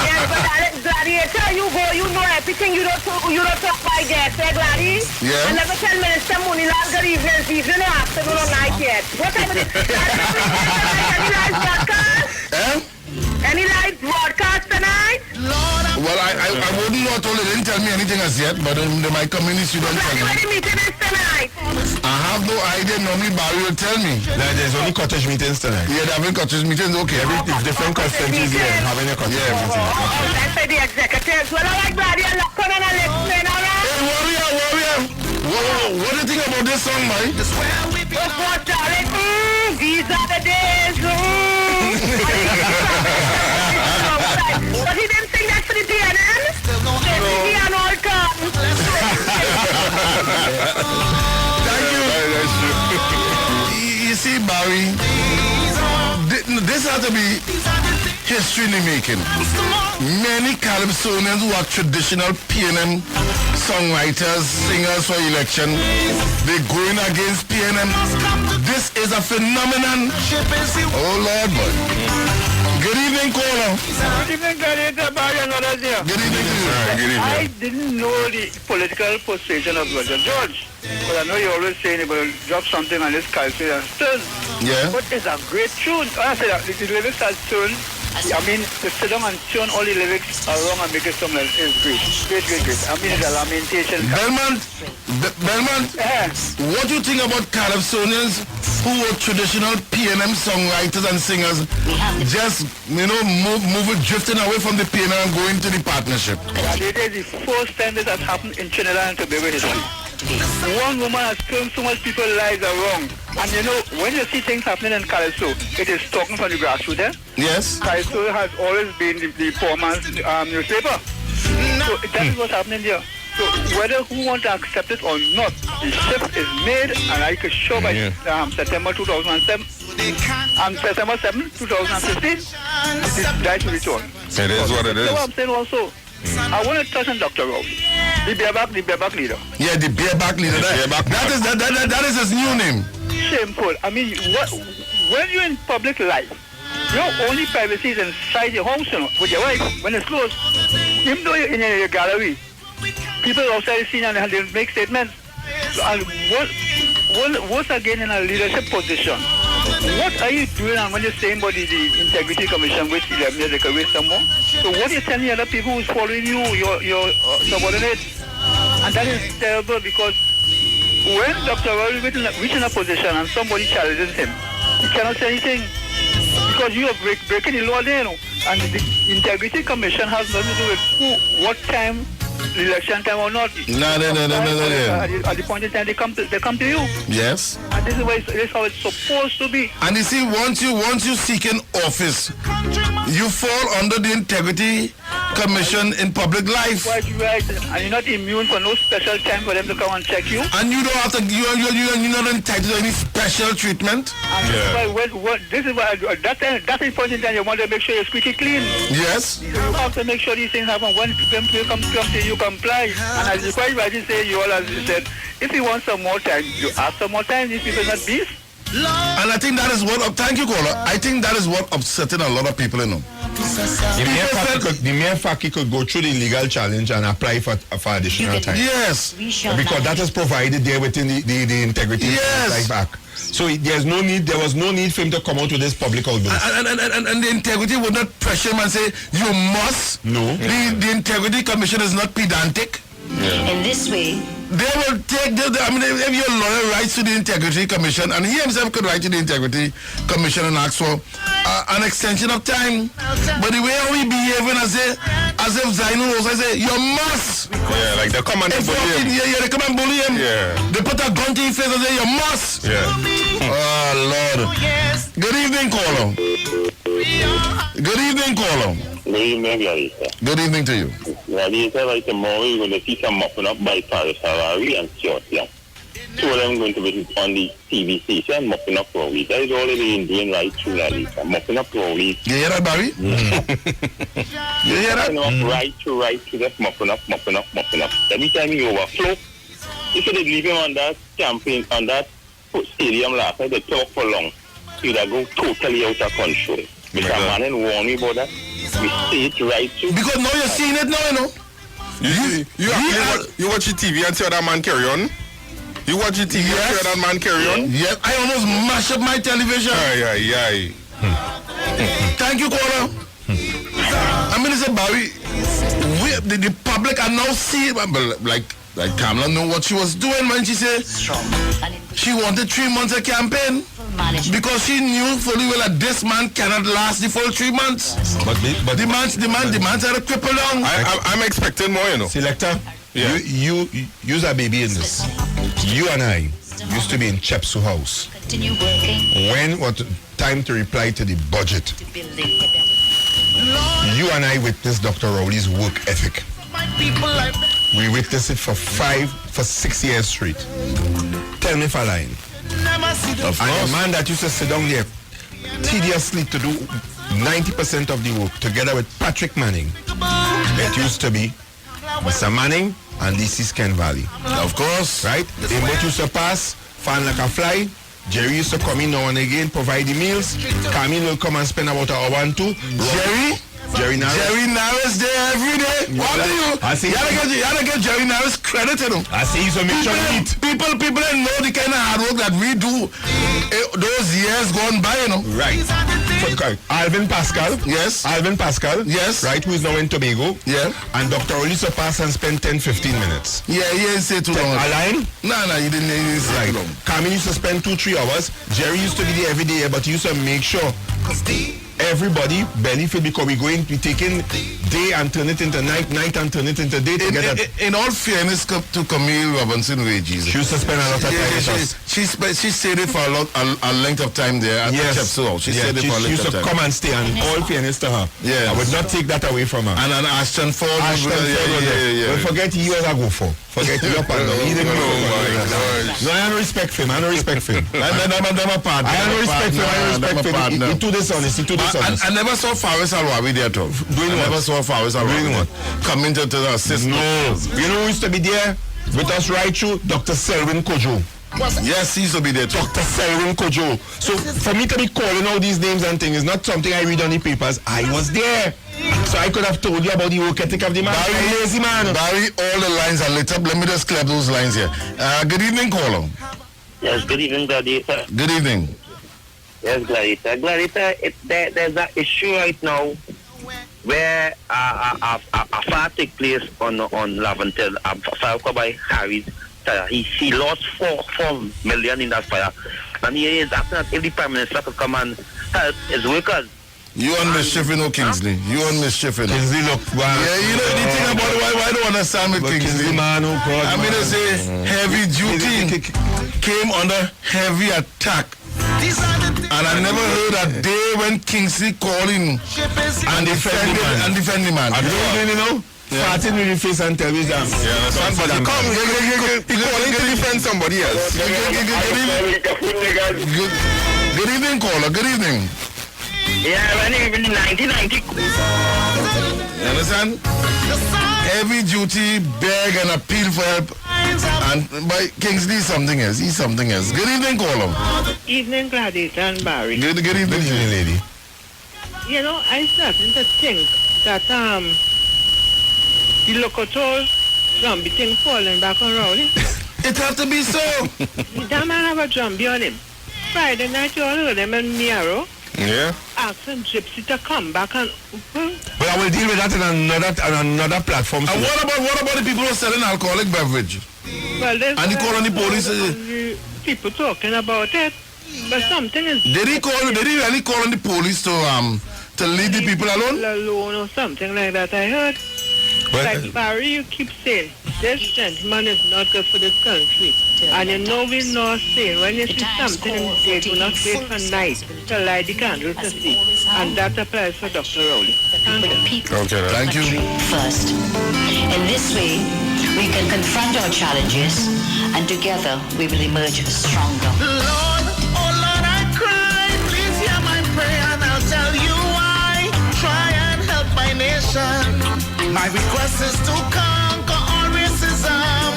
Yes, but Gladiator, you go, you know everything. You don't talk by guess, eh, Gladys? Yeah. I never tell Minister Mooneyland good evening, afternoon or night yet. What time is it? Any live broadcast? Any live broadcast tonight? Well, I wouldn't know. They didn't tell me anything as yet, but my community don't tell me. Where the meeting is tonight? I have no idea. Normally, Barry will tell me. There's only cottage meetings tonight. Yeah, they're having cottage meetings. Okay, It's different countries here having a cottage meeting. Let's say the executives. Well, all right, Brady, I'm not coming and listening, all right? Hey, warrior. What do you think about this song, man? Oh, God, darling. These are the days. But he didn't sing that for the PNN? He and all come. Thank you. You see, Barry, this has to be history in the making. Many calypsonians who are traditional PNM songwriters, singers for election, they're going against PNM. This is a phenomenon. Oh, Lord, boy. Good evening. evening, caller. Good evening, Gladiator. Good evening to you. Good evening. I didn't know the political position of Roger George. But I know you're always saying about drop something on this calypsonian stone. Yeah. But it's a great tune. I said that the lyrics are tuned. I mean, to sit down and tune all the lyrics around and make it something is great. Great. I mean, it's a lamentation. Belmont, Yes. what do you think about calypsonians who were traditional PNM songwriters and singers just, move it, drifting away from the PNM and going to the partnership? It is the first time this has happened in Trinidad and Tobago history. One woman has turned so much people's lives around. And when you see things happening in Calypso, it is talking from the grassroots there. Yes. Calypso has always been the poor man's newspaper. So that is what's happening there. So whether who want to accept it or not, the shift is made, and I could show by September 2007, September 7, 2015, it is right to return. It is what it is. So what I'm saying also, I want to touch on Dr. Rowley, the bareback leader. Yeah, the bareback leader. That is his new name. Shameful. I mean, when you're in public life, your only privacy is inside your house, with your wife, when it's closed. Even though you're in your gallery, people outside the scene and they make statements. And once again in a leadership position, what are you doing? And when you're saying about the Integrity Commission, which 11 years they could wait some more. So what are you telling the other people who's following you, your subordinates? And that is terrible, because when Dr. Rowley reaches a position and somebody challenges him, he cannot say anything, because you are breaking the law there, and the Integrity Commission has nothing to do with what time, election time or not. No. At the point in time they come to you. Yes. And this is how it's supposed to be. And you see, once you seek an office, you fall under the Integrity Commission in public life. Quite right. And you're not immune for no special time for them to come and check you. And you don't have to. You're not entitled to any special treatment. And this is why that's the point in time you want to make sure you're squeaky clean. Yes. You have to make sure these things happen. When people come to you, comply. And as you quite rightly say, you all as you said, if you want some more time, you ask some more time. These people are not beasts. And I think that is what. Thank you, caller. I think that is what upsetting a lot of people, The mere fact he could go through the legal challenge and apply for additional time. Yes. Because that is provided there within the Integrity Life Act. So there was no need for him to come out with this public outburst. And the Integrity would not pressure him and say, you must. No. The Integrity Commission is not pedantic. In this way, they will take if your lawyer writes to the Integrity Commission, and he himself could write to the Integrity Commission and ask for an extension of time. But the way how he behaving as if Zainu was, I say, you must. Yeah, like they come and bully him. Yeah, they come and bully him. Yeah. They put a gun to his face and say, you must. Yeah. Oh, Lord. Good evening, caller. Good evening, caller. Good evening, Gladiator. Good evening to you. Gladiator, right tomorrow you're going to see some mopping up by Paris Harari and Scotland. Two of them going to be on the TV station mopping up Rowley. That is all they've been doing right through Gladiator. Mopping up Rowley. You hear that, Barry? You hear that? Mopping up right through, just mopping up. Every time you overflow, if you did leave him on that campaign, on that stadium last night, they talk for long, you'd have go totally out of control. Because man and warn me about that. We see it right through. Because now you're seeing it now, You watch the TV and see how that man carry on? You watch the TV and see how that man carry on? Yes, I almost mashed up my television. Aye. Thank you, caller. I'm going to say, Barry, the public are now seeing, like Kamala know what she was doing when she said she wanted 3 months of campaign. Because she knew fully well that this man cannot last the full 3 months. But the man's had a cripple down. I'm expecting more, Selector, you use a baby in this. You and I used to be in Chepsu House. continue working. When was time to reply to the budget? You and I witnessed Dr. Rowley's work ethic. We witnessed it for 6 years straight. Tell me if I'm lying. And a man that used to sit down there tediously to do 90% of the work together with Patrick Manning. It used to be Mr. Manning and DC Scan Valley. Of course. Right? They both used to pass, fan like a fly, Jerry used to come in now and again, provide the meals. Carmen will come and spend about an hour and two. Jerry Naris there every day. What do you? You gotta get Jerry Naris credit, you know. I see he's a make sure eat. People that know the kind of hard work that we do those years gone by, you know. Right. Alvin Pascal. Yes. Alvin Pascal. Yes. Right, who is now in Tobago. Yeah. And Dr. Rowley pass and spend 10-15 minutes. Yeah, he ain't say too long. Align? No, he didn't say too long. Carmen used to spend 2-3 hours. Jerry used to be there every day, but he used to make sure everybody belly fit because we taking day and turn it into night and turn it into day together. In all fairness to Camille Robinson wages, she used to spend a lot of time with us. She stayed there for a length of time there at the Chepsou. She stayed there for a length of time. She used to come and stay, and in all fairness to her, I would not take that away from her. And Ashton Ford was there. But forget he was a go for. Forget your partner. He didn't know. No, I don't respect him. I don't respect him. I don't respect him. He too dishonest. I never saw Faris Alwawi there too. Never saw Faris Alwawi coming to the assist. No. You know who used to be there with us right through? Dr. Selwyn Kojo. Yes, he used to be there too. Dr. Selwyn Kojo. So for me to be calling all these names and things is not something I read on the papers. I was there. So I could have told you about the work ethic of the man. Lazy man. Barry, all the lines are lit up. Let me just clear those lines here. Good evening, caller. Yes, good evening, Gladiator. Good evening. Yes, Gladiator. Gladiator, there's an issue right now where a fire took place on Lavantel. A fire by Harry's. He lost 4 million in that fire. And he is asking that if the Prime Minister could come and help his workers. You on mischief, you know, Kingsley. You on mischief, you know. Kingsley, look. Wow. Yeah, you know the thing about why I don't understand with Kingsley. Man, oh God, I mean to say heavy duty came under heavy attack. And I never heard a day when Kingsley calling and defend the man. You know? Starting with the face and tell me that. Somebody come, he calling to defend somebody else. Good evening, caller. Good evening. Yeah, when in 1990. You understand? Heavy duty, beg and appeal for help. And by Kingsley, something else. He's something else. Good evening, caller. Evening, Gladiator and Barry. Good evening, lady. You know, I started to think that the locator zombie thing falling back on Rowley. It has to be so. That man have a zombie on him. Friday night, you all heard them in Miaro. Yeah. Asking Gypsy to come back and. But I will deal with that on another platform. And what about the people who are selling alcoholic beverage? Well, there's and he called on the police. People talking about it, but something is. Did he really call on the police to leave the people alone? Alone or something like that. I heard. Well, like Barry, you keep saying this gentleman is not good for this country, and you know we're not saying when you see something in the day, do not wait for night to light the candle to see, and that applies for Dr. Rowley. Okay, thank you. First, in this way, we can confront our challenges, and together we will emerge stronger. Lord, oh Lord, I cry. Please hear my prayer, and I'll tell you why. Try and help my nation. My request is to conquer all racism.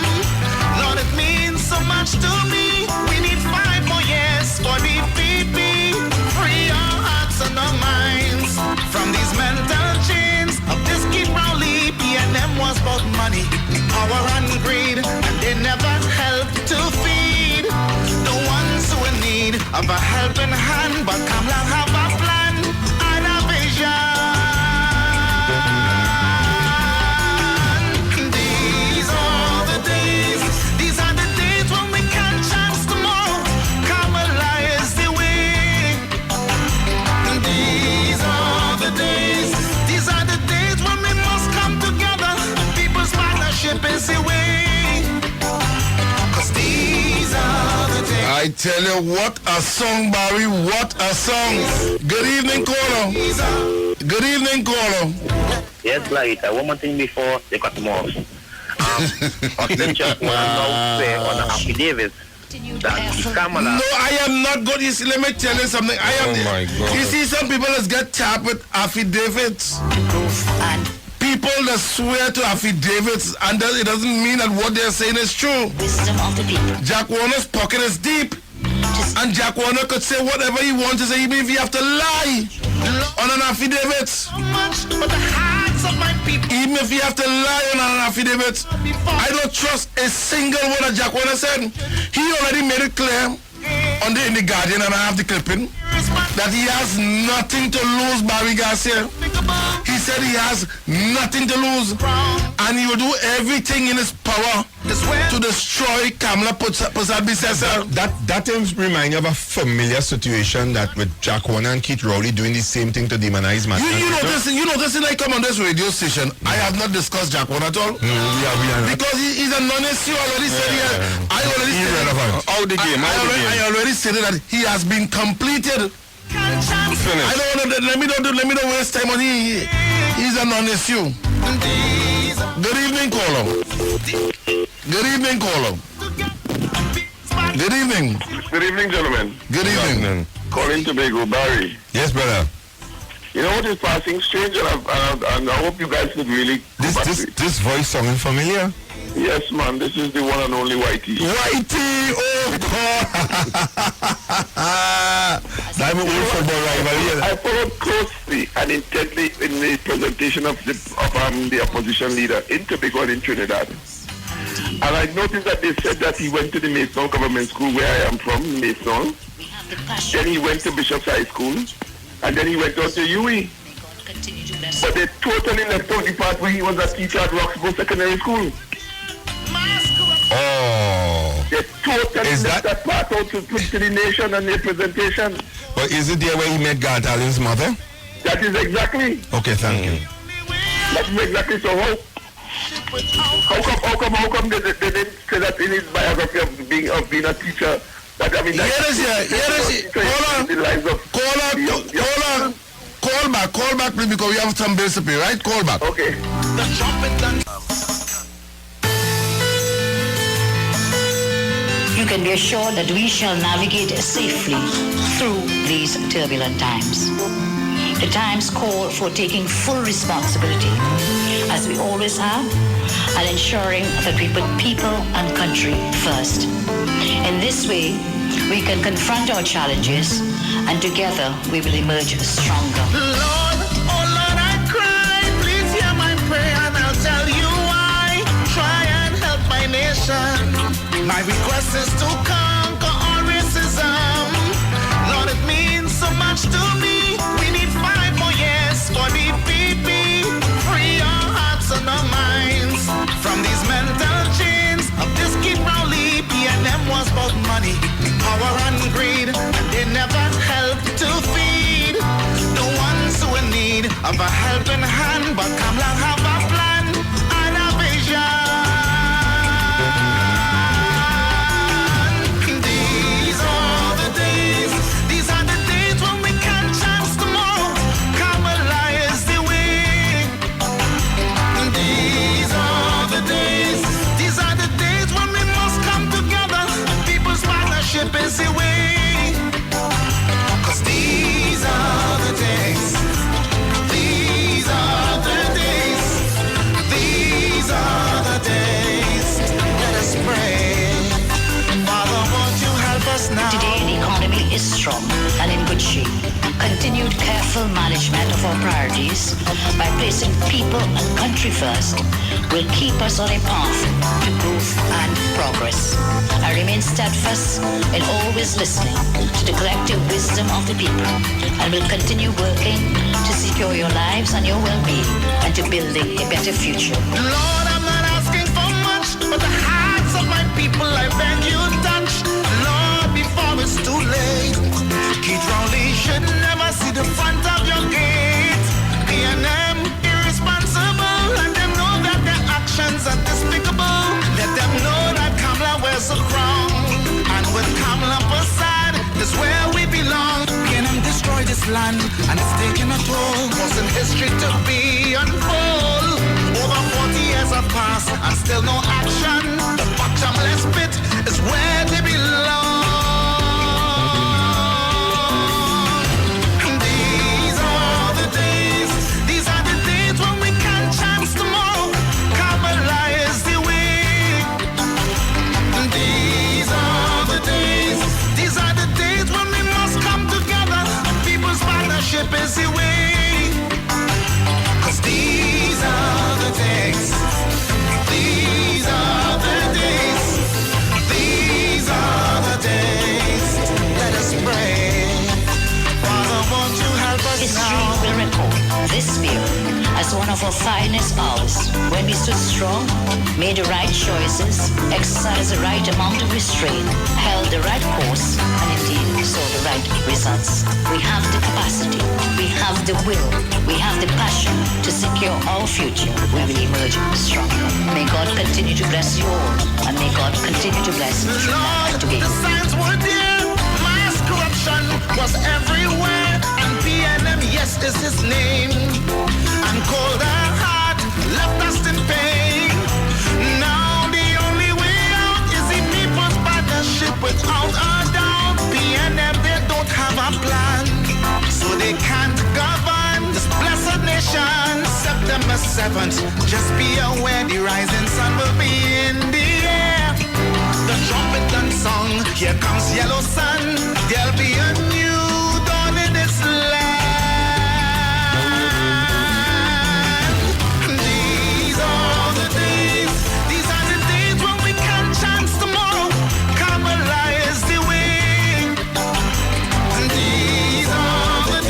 Lord, it means so much to me. We need 5 more years for the PP. Free our hearts and our minds from these mental chains of this Kid Rowley. PNM was about money, power and greed, and they never helped to feed the ones who in need of a helping hand. But Kamla have a plan and a vision. I tell you, what a song, Barry, what a song. Good evening, caller. Good evening, caller. Yes, Gladiator. One more thing before they cut them off. Then just want to know say on the affidavit that the Kamala. No, I am not good. You see, let me tell you something. I am. Oh my God. You see, some people just get tapped with affidavits. And people that swear to affidavits, and it doesn't mean that what they're saying is true. wisdom of the people. Jack Warner's pocket is deep. To And Jack Warner could say whatever he wants to say, even if he have to lie on an affidavit. Even if he have to lie on an affidavit, I don't trust a single word that Jack Warner said. He already made it clear in the Guardian, and I have the clipping, that he has nothing to lose, Barry Garcia. He said he has nothing to lose, and he will do everything in his power to destroy Kamala Persad-Bissessar. That reminds me of a familiar situation that with Jack Warner and Keith Rowley doing the same thing to demonize man. You notice when I come on this radio station, I have not discussed Jack Warner at all. No, we are not. Because he's a non-issue. I already said I already said that he has been completed. Let me not waste time on him. He's a non-issue. Good evening, caller. Good evening, caller. Good evening. Good evening, gentlemen. Good evening. Calling Tobago, Barry. Yes, brother. You know what is passing strange, and I hope you guys could really... This voice sounding familiar? Yes, man. This is the one and only Whitey. Whitey! Oh, God! I'm an old football rival. I followed closely and intently in the presentation of the opposition leader in Tobago and in Trinidad. And I noticed that they said that he went to the Mason Government School, where I am from, Mason. Then he went to Bishop's High School. And then he went on to UE. But they totally left out the part where he was a teacher at Roxbow Secondary School. Oh. They totally left that part out to put to the nation and their presentation. But is it there where he met Garth Allen's mother? That is exactly. Okay, thank you. That is exactly. So how come they didn't say that in his biography of being a teacher? But I mean, Call back, please, because we have some bills to pay, right? Call back. Okay. You can be assured that we shall navigate safely through these turbulent times. The times call for taking full responsibility, as we always have, and ensuring that we put people and country first. In this way, we can confront our challenges, and together we will emerge stronger. Lord, oh Lord, I cry, please hear my prayer, and I'll tell you why. Try and help my nation. My request is to conquer all racism. Lord, it means so much to me. We need 5 more years for the PP. Free our hearts and our minds from these mental chains of this Keith Rowley. PNM was about money, power and greed, and they never helped to feed the ones who in need of a helping hand. But Kamala have a plan and a vision. These are the days when we can chance tomorrow. Kamala is the way. These are the days when we must come together. People's partnership is the way. 'Cause these are the days. These are the days. These are the days. Let us pray. Father, won't you help us now? Today, the economy is strong and in good shape. Continued careful management of our priorities by placing people and country first will keep us on a path to growth and progress. I remain steadfast in always listening to the collective wisdom of the people and will continue working to secure your lives and your well-being and to building a better future. Lord, I'm not asking for much, but the hearts of my people I beg you touch. Lord, before it's too late, Keith Rowley should never see the front of your gate. PNM irresponsible, let them know that their actions are despicable. Let them know that Kamala wears a crown, and with Kamala Persad is where we belong. PNM destroyed this land, and it's taking a toll, causing history to be unfold. Over 40 years have passed, and still no action. The bottomless pit is where they belong. These are the days when we can chance tomorrow. Kamala is the way. These are the days finest hours, when we stood strong, made the right choices, exercised the right amount of restraint, held the right course, and indeed saw the right results. We have the capacity, we have the will, we have the passion to secure our future. We will emerge stronger. May God continue to bless you all, and may God continue to bless Lord, the signs were there, mass corruption was everywhere, and PNM, yes, is his name. And colder heart left us in pain. Now the only way out is the people's partnership. Without a doubt, PNM, they don't have a plan, so they can't govern this blessed nation. September 7th, just be aware the rising sun will be in the air. The trumpet done song, here comes yellow sun. There'll be a new dawn in this land. These are the days when we can chance tomorrow. Kamala is the way. These are the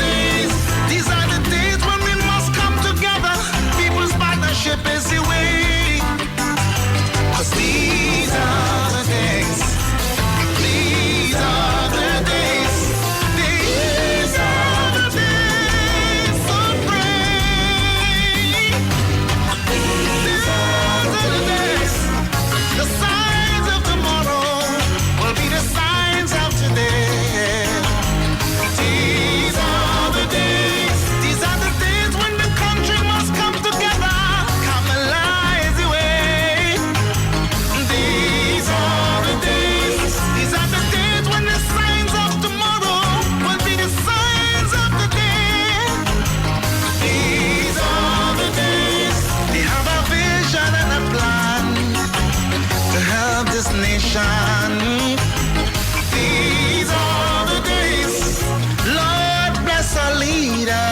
days when we must come together. People's partnership is the way. 'Cause these are the days. These are the days. These are the days of rain. These are the days. The signs of tomorrow will be the signs of today. These are the days. These are the days when the country must come together. Kamala is the way. These are the days. These are the days when the signs of tomorrow will be the signs of the day. These are the days. They have a vision and a plan to help this nation. These are the days. Lord bless our leader,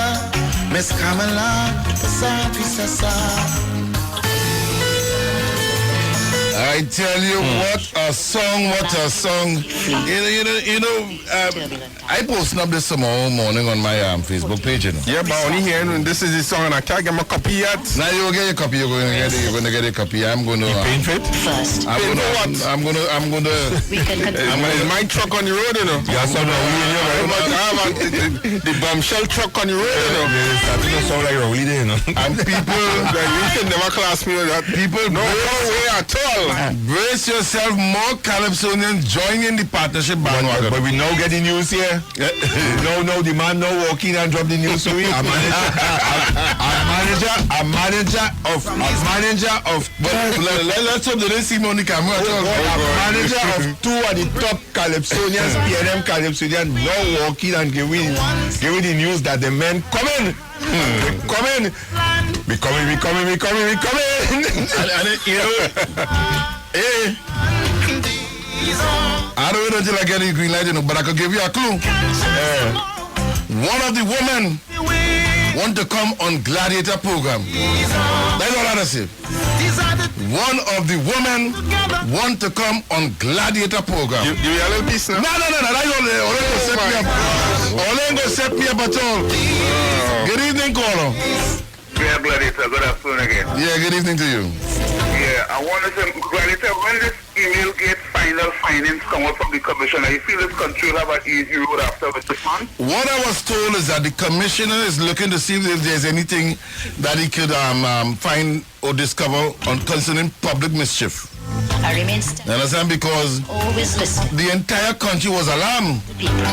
Miss Kamala Sasa. I tell you, what a song, what a song. I posted up this tomorrow morning on my Facebook page. Yeah, but only here, this is the song and I can't get my copy yet. Now you'll get a copy, you're going to get a copy. I'm going to... Paint fit? First. I'm going to... We can continue. Is my truck on the road, you know? Yeah, so The bombshell truck on the road, you know? it's starting to sound like Rowley there, you know. And people... You can never class me with that. People... No way at all. Brace yourself, more calypsonians joining the partnership bandwagon. But we now get the news here. No, the man now walking and drop the news to me. A manager of. Let's hope they don't see me on the camera at all. A manager of two of the top calypsonians, PNM calypsonians, now walking and giving the news that the men coming. Coming. We coming. And you know, hey, I don't know until I get the green light, you know, but I could give you a clue. One of the women want to come on Gladiator program. That's all I have to say. One of the women want to come on Gladiator program. You a little piece now? No. That's all they go set me up at all. Good evening, caller. Yeah, Gladiator, good afternoon again. Yeah, good evening to you. Yeah, I want to say, Gladiator, when this email gets final findings come out from the commissioner, you feel this country will have an easy road after with this man? What I was told is that the commissioner is looking to see if there's anything that he could find or discover on concerning public mischief. I remain You understand? Because always listening the entire country was alarmed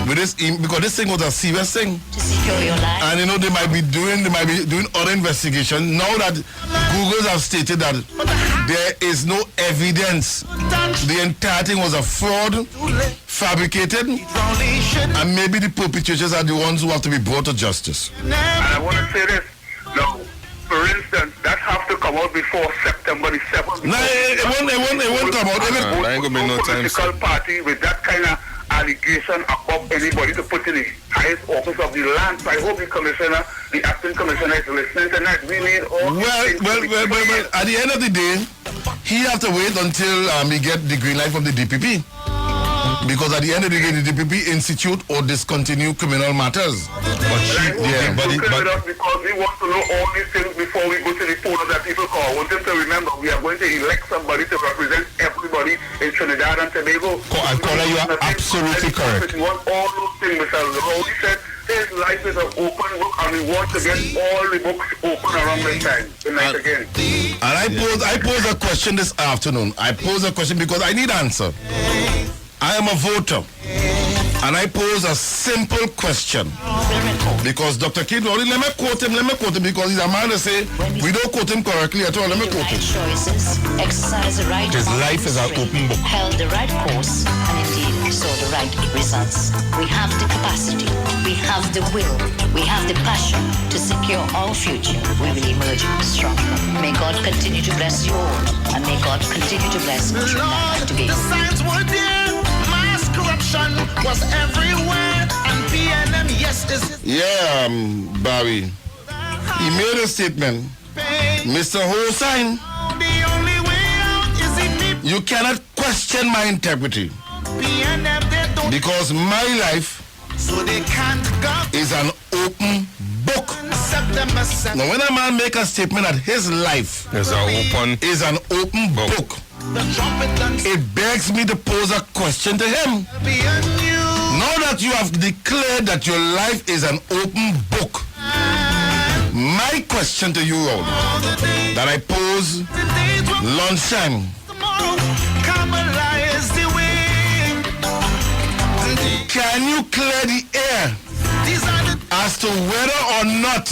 with this because this thing was a serious thing. to secure your life. And you know they might be doing other investigation. Now that Google have stated that there is no evidence, the entire thing was a fraud, fabricated, and maybe the perpetrators are the ones who have to be brought to justice. And I want to say this, now, for instance, that have to come out before September the 7th. No, it won't come out. There ain't gonna be no time. Political party with that kind of allegation above anybody to put in the highest office of the land. So I hope the commissioner, the acting commissioner is listening tonight. We need all Well, at the end of the day, he have to wait until he get the green light from the DPP. Because at the end of the day, the DPP institute or discontinue criminal matters. But she, Yeah. but Because we want to know all these things before we go to the phone that people call. I want them to remember we are going to elect somebody to represent everybody in Trinidad and Tobago. And Caller, you are absolutely correct. We want all those things, Mr. Rowley said. His life is an open book, and we want to get all the books open around this time. Good night again. And I pose a question this afternoon. I pose a question because I need answer. I am a voter. And I pose a simple question. Because Dr. Kid Rowley, let me quote him because he's a man that say, we don't quote him correctly at all. Let me quote him. Choices, exercise the right His life is an open book. held the right course, and indeed saw the right results. We have the capacity, we have the will, we have the passion to secure our future. We will emerge stronger. May God continue to bless you all, and may God continue to bless Trinidad and Tobago. The signs were there, mass corruption was everywhere, and PNM, yes, is Yeah, Barry. He made a statement. Mr. Hossein, the only way out is in the you cannot question my integrity PNM, they don't, because my life so they can't go. is an open book. September 7th, Now, when a man make a statement that his life There's an open is an open book, the trumpet done it begs me to pose a question to him. be a new. Now that you have declared that your life is an open book, my question to you all that I pose lunchtime, Tomorrow, Kamala is the way. can you clear the air These are the as to whether or not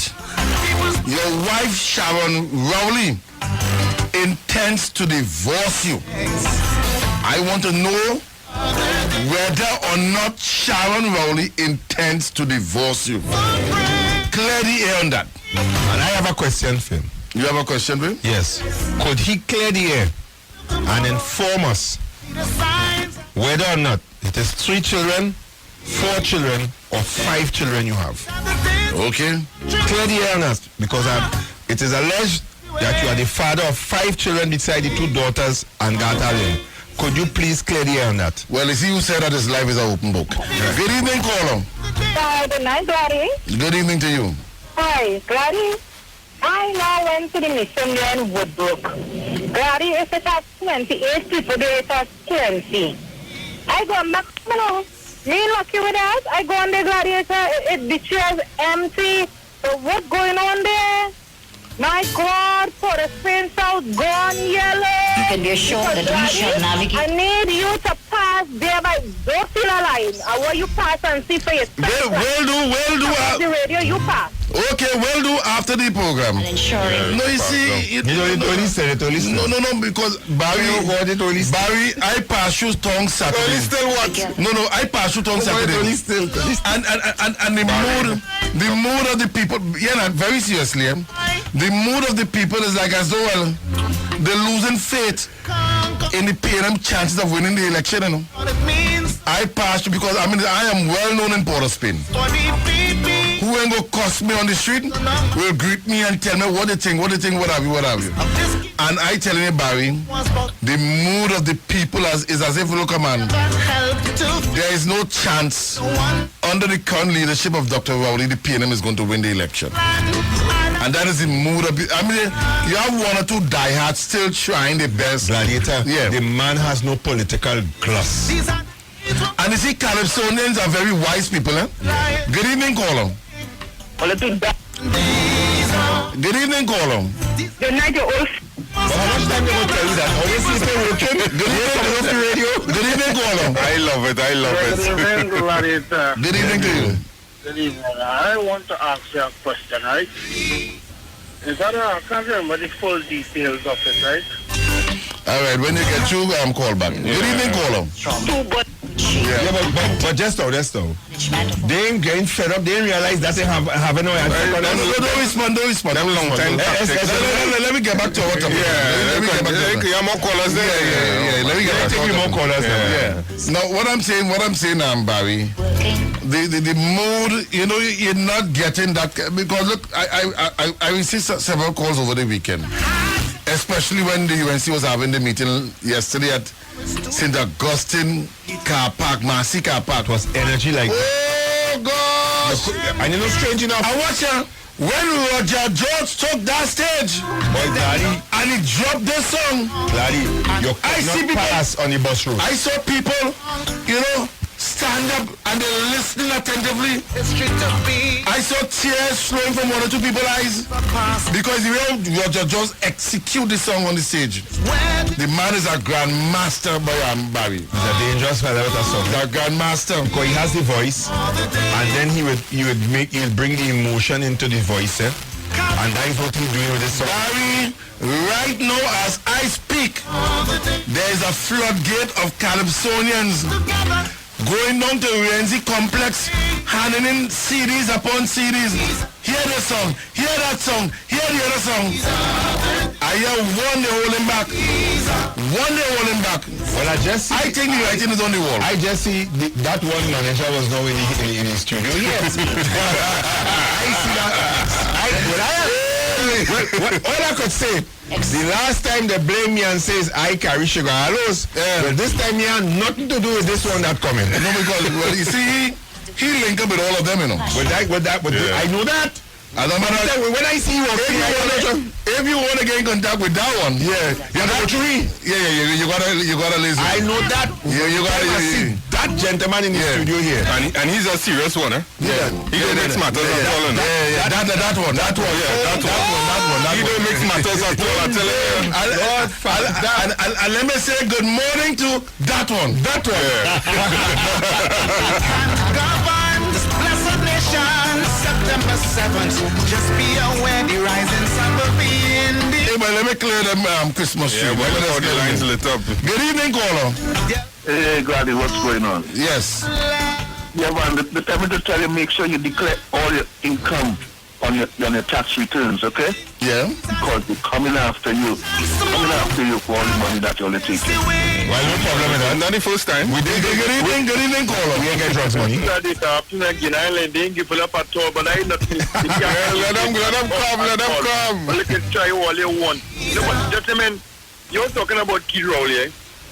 people's your wife Sharon Rowley intends to divorce you? I want to know whether or not Sharon Rowley intends to divorce you. Clear the air on that. And I have a question for him. You have a question, Bill? Yes. Could he clear the air and inform us signs. whether or not it is 3 children, 4 children, or 5 children you have? Okay. Clear the air on us, because it is alleged that you are the father of 5 children beside the 2 daughters and Gartalin. Could you please clear the air on that? Well, you see who said that his life is an open book. Good evening, caller. Good night, Gladys. Good evening to you. Hi, Gladys. I now went to the mission there in Woodbrook. Gladys, if it has 28 people there, it has 20. I go back, you know, me lucky with that. I go on the Gladiator, the chair's empty. So what's going on there? My God, for the Spain South gone yellow. You can be assured that we shall navigate. I need you to pass there by don't feel a line. I want you pass and see for yourself. We'll do. The radio, you pass. Okay, we'll do after the program. And ensuring No, you see, no, because Barry, I pass you tongue Saturday. still what? No, I pass you tongue Saturday. And the mood of the people, very seriously, the mood of the people is like as though they're losing faith in the PNM chances of winning the election, you know. What it means I passed you because I am well known in Port of Spain. for the people. Who ain't gonna cuss me on the street will greet me and tell me what they think, what have you. And I telling you, Barry, the mood of the people is as if, look, man, there is no chance under the current leadership of Dr. Rowley, the PNM is going to win the election. And that is the mood of it. You have 1 or 2 diehards still trying their best. Gladiator, Yeah. the man has no political gloss. And you see, calypsonians are very wise people, eh? Good evening, caller. Good evening, caller. Good night, you old. But how much time you going to tell you that? Always people working. Good evening, radio. Good evening, caller. I love it. Good evening, Gladiator. Good evening to you. Good evening. I want to ask you a question, right? Is that I can't remember the full details of it, right? All right, when you get through, call back. Good evening, caller. Yeah, but just now. They ain't getting fed up. They ain't realize that they have no answer. Don't respond. Them long time tactics. Let me get back to what I'm Let me get back to you. More callers there. Yeah. Let me get back to Take me more callers now. Yeah. Now, what I'm saying, Barry, the mood, you're not getting that, because look, I received several calls over the weekend, especially when the UNC was having the meeting yesterday at St. Augustine car park, Marcy car park. It was energy like Oh gosh! and you know, strange enough. I watch ya. When Roger George took that stage, Boy, Glady, and he dropped this song, Glady, you I see could not people- pass on the bus road. I saw people, you know, stand up and they're listening attentively. I saw tears flowing from one or two people's eyes because the way Roger George execute the song on the stage. The man is a grandmaster, Barry. He's a dangerous fellow with a song. The grandmaster. Because he has the voice, and then he would bring the emotion into the voice, and that is what he's doing with this song. Barry, right now as I speak, there is a floodgate of calypsonians going down to Renzi Complex, handing in CDs upon CDs. Hear this song, hear that song, hear the other song. I hear one day holding back. One day holding back. Well, I think the writing is on the wall. I just see that one manager was now in the studio. Yes. I see that. All I could say, the last time they blame me and says I carry sugar aloes, but this time he had nothing to do with this one that coming. No, because well, you see, he link up with all of them, you know. I know that. As a matter of fact, When I see you, if you want to get in contact with that one, you have to go through. you gotta listen. I know that. You gotta see that gentleman in the studio here. And he's a serious one, eh? Yeah. He don't mix matters at all, eh? That one. He don't mix matters at all, I tell you. And let me say good morning to that one. That one. Govern this blessed nation, September 7th. Just be aware the rising sun will be in the... Hey, but let me clear them Christmas tree. Yeah, but look how the lines lit up. Good evening, caller. Hey, Glady, what's going on? Yes. Yeah, man, the time to tell you, make sure you declare all your income on your tax returns, okay? Yeah. Because they're coming after you for all the money that you're taking. Well, no problem with that. Not the first time. Good evening, caller. We ain't get drugs money. Let them come. Well, you can try all you want. No, but gentlemen, you're talking about Kid Rowley, eh?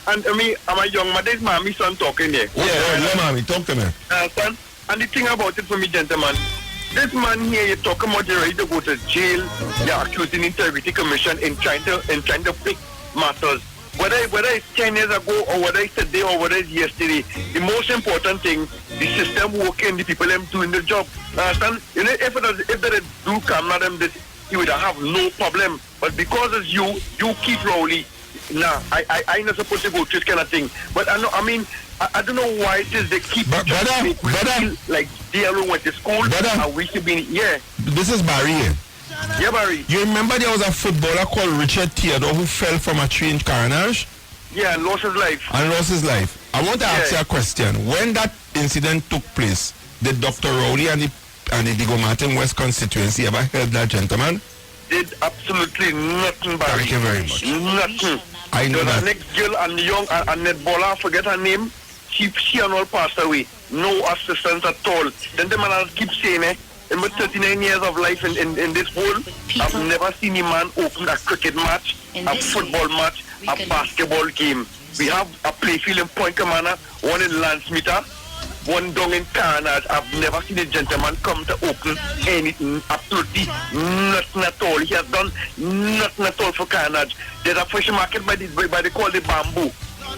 And I'm a young man, this my son talking there. Yeah, mommy, talk to me. Son, and the thing about it for me, gentlemen, this man here, you're talking about you're ready to go to jail. You're accusing Integrity Commission in trying to pick matters. Whether it's 10 years ago or whether it's today or whether it's yesterday, the most important thing, the system working, the people them doing the job. Understand? You know, if they do come at them, you would have no problem. But because it's you keep Rowley. Nah, I not supposed to go through this kind of thing. But I don't know why it is they keep brother, like they alone went to school and we should be This is Barry here. Yeah, Barry. You remember there was a footballer called Richard Theodore who fell from a train carnage? Yeah, and lost his life. I want to ask you a question. When that incident took place, did Dr. Rowley and the Diego Martin West constituency ever help that gentleman? Did absolutely nothing, Barry. Thank you very much. Nothing. I know that. The next girl and the young and Netballer, I forget her name. She and all passed away. No assistance at all. Then the man keep saying, in my 39 years of life in this world, I've never seen a man open a cricket match, a football match, a basketball game. We have a play field in Point Commander, one in Lansmeter, one down in Carnage. I've never seen a gentleman come to open anything, absolutely nothing at all. He has done nothing at all for Carnage. There's a fish market by they call the Bamboo,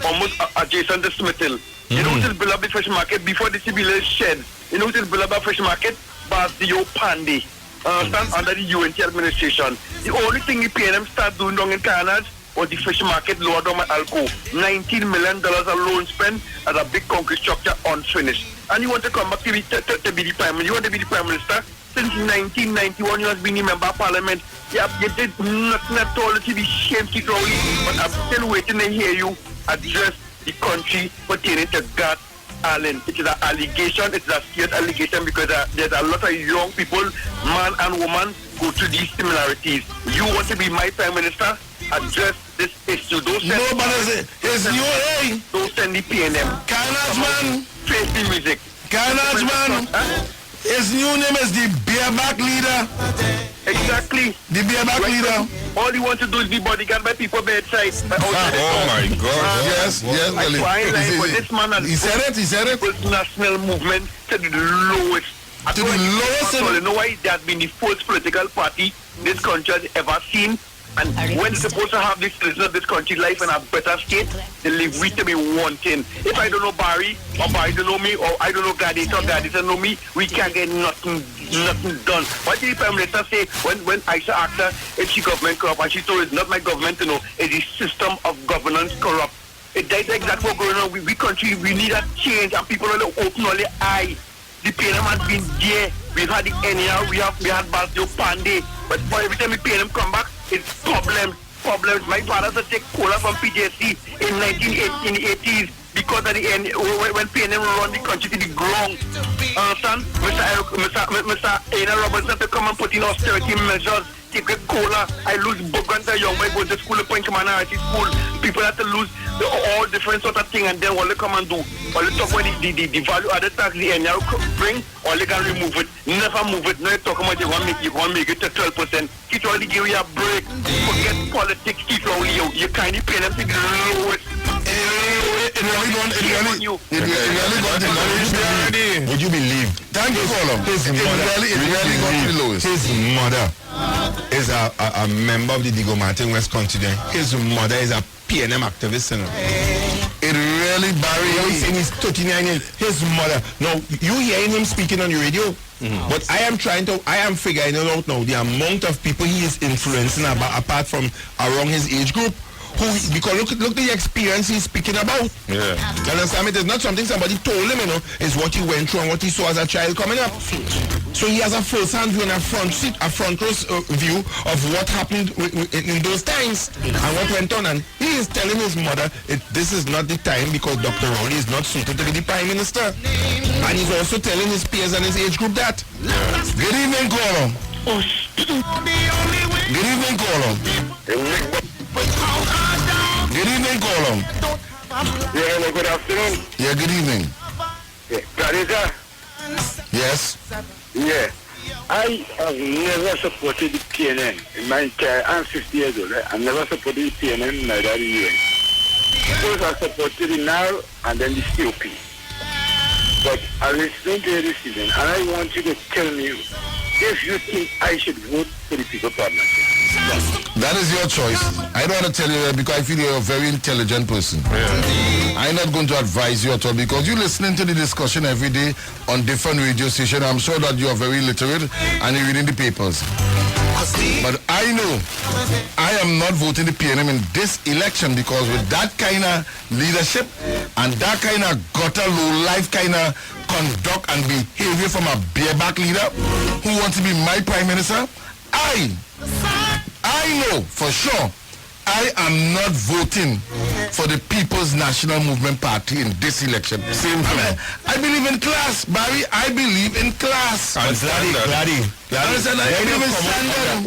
almost adjacent to Smith Hill. You know who's built up the fish market before the CBL shed? You know who's built up the fish market? Basdio Pandey. Stand under the UNT administration. The only thing the PNM start doing down in Carnage was the fish market lower down at Alco. $19 million alone spent as a big concrete structure unfinished. And you want to come back to be the Prime Minister? You want to be the Prime Minister? Since 1991, you have been a member of Parliament. You did nothing at all to be shameful, Rowley. But I'm still waiting to hear you address the country pertaining to God Allen. It is an allegation, it is a serious allegation because there's a lot of young people, man and woman, go through these similarities. You want to be my Prime Minister? Address this issue. Don't send Don't send the PNM. Carnage man. Face the music. Carnage man. His new name is the bareback leader. Exactly. The bareback leader. All he wants to do is be bodyguard by people bedside. Oh my God. Yes, Really. But this man has he said it. national movement to the lowest. To the lowest. You know why that has been the first political party this country has ever seen. And when it's supposed to have this citizen of this country life in a better state, they live with to be wanting. If I don't know Barry, or Barry don't know me, or I don't know Gladiator don't know me, we can't get nothing done. What did the Prime Minister say when Aisha asked her if she government corrupt? And she told it's not my government to know, it's the system of governance corrupt. That's exactly what's going on. We country, we need a change, and people only open all their eye. The PNM has been there. We've had the NER, we had Basdio Pandey, but for every time the PNM come back, it's problems. My father used to take cola from PJC in 1980s because of the when PNM run the country to the ground. Understand? Mr. Aina Robertson to come and put in austerity measures. Take a cola. I lose Bogans, a young boy go to school, Point Commonality School. People have to lose all different sort of thing, and then what they come and do? All they talk about the value added tax the NR bring, all they can remove it. Never move it. No, you talk about you want to make it to 12%. Keep only give you a break. Forget politics. Keep only you can't pay them to the lowest. It really got Would you believe? Thank you, Colum. It really got to the lowest. His mother is a member of the Digo Martin West constituent. His mother is a PNM activist. It really, Barry. He's 39 years. His mother. Now, you hearing him speaking on the radio, but I am figuring out now the amount of people he is influencing apart from around his age group. Because look the experience he's speaking about. Yeah. You understand me? It's not something somebody told him, it's what he went through and what he saw as a child coming up. So he has a first-hand view and a front row view of what happened in those times and what went on. And he is telling his mother, this is not the time because Dr. Rowley is not suited to be the Prime Minister. And he's also telling his peers and his age group that. Good evening, Colum. Good evening, Colum. Good evening, Colum. Yeah, hello, good afternoon. Yeah, good evening. Yeah, Gladiator. Yes. Yeah. I have never supported the PNN. In my entire, I'm 50 years old. Right? I've never supported the PNN, neither the UN. First I supported the NAR and then the COP. But I listened to your decision and I want you to tell me if you think I should vote for the People Partnership. That is your choice. I don't want to tell you that because I feel you're a very intelligent person. I'm not going to advise you at all because you're listening to the discussion every day on different radio stations. I'm sure that you are very literate and you're reading the papers. But I know I am not voting the PNM in this election because with that kind of leadership and that kind of gutter, low-life kind of conduct and behavior from a bareback leader who wants to be my Prime Minister, I know for sure I am not voting for the People's National Movement Party in this election. I believe in class, Barry. I believe in class. Glady.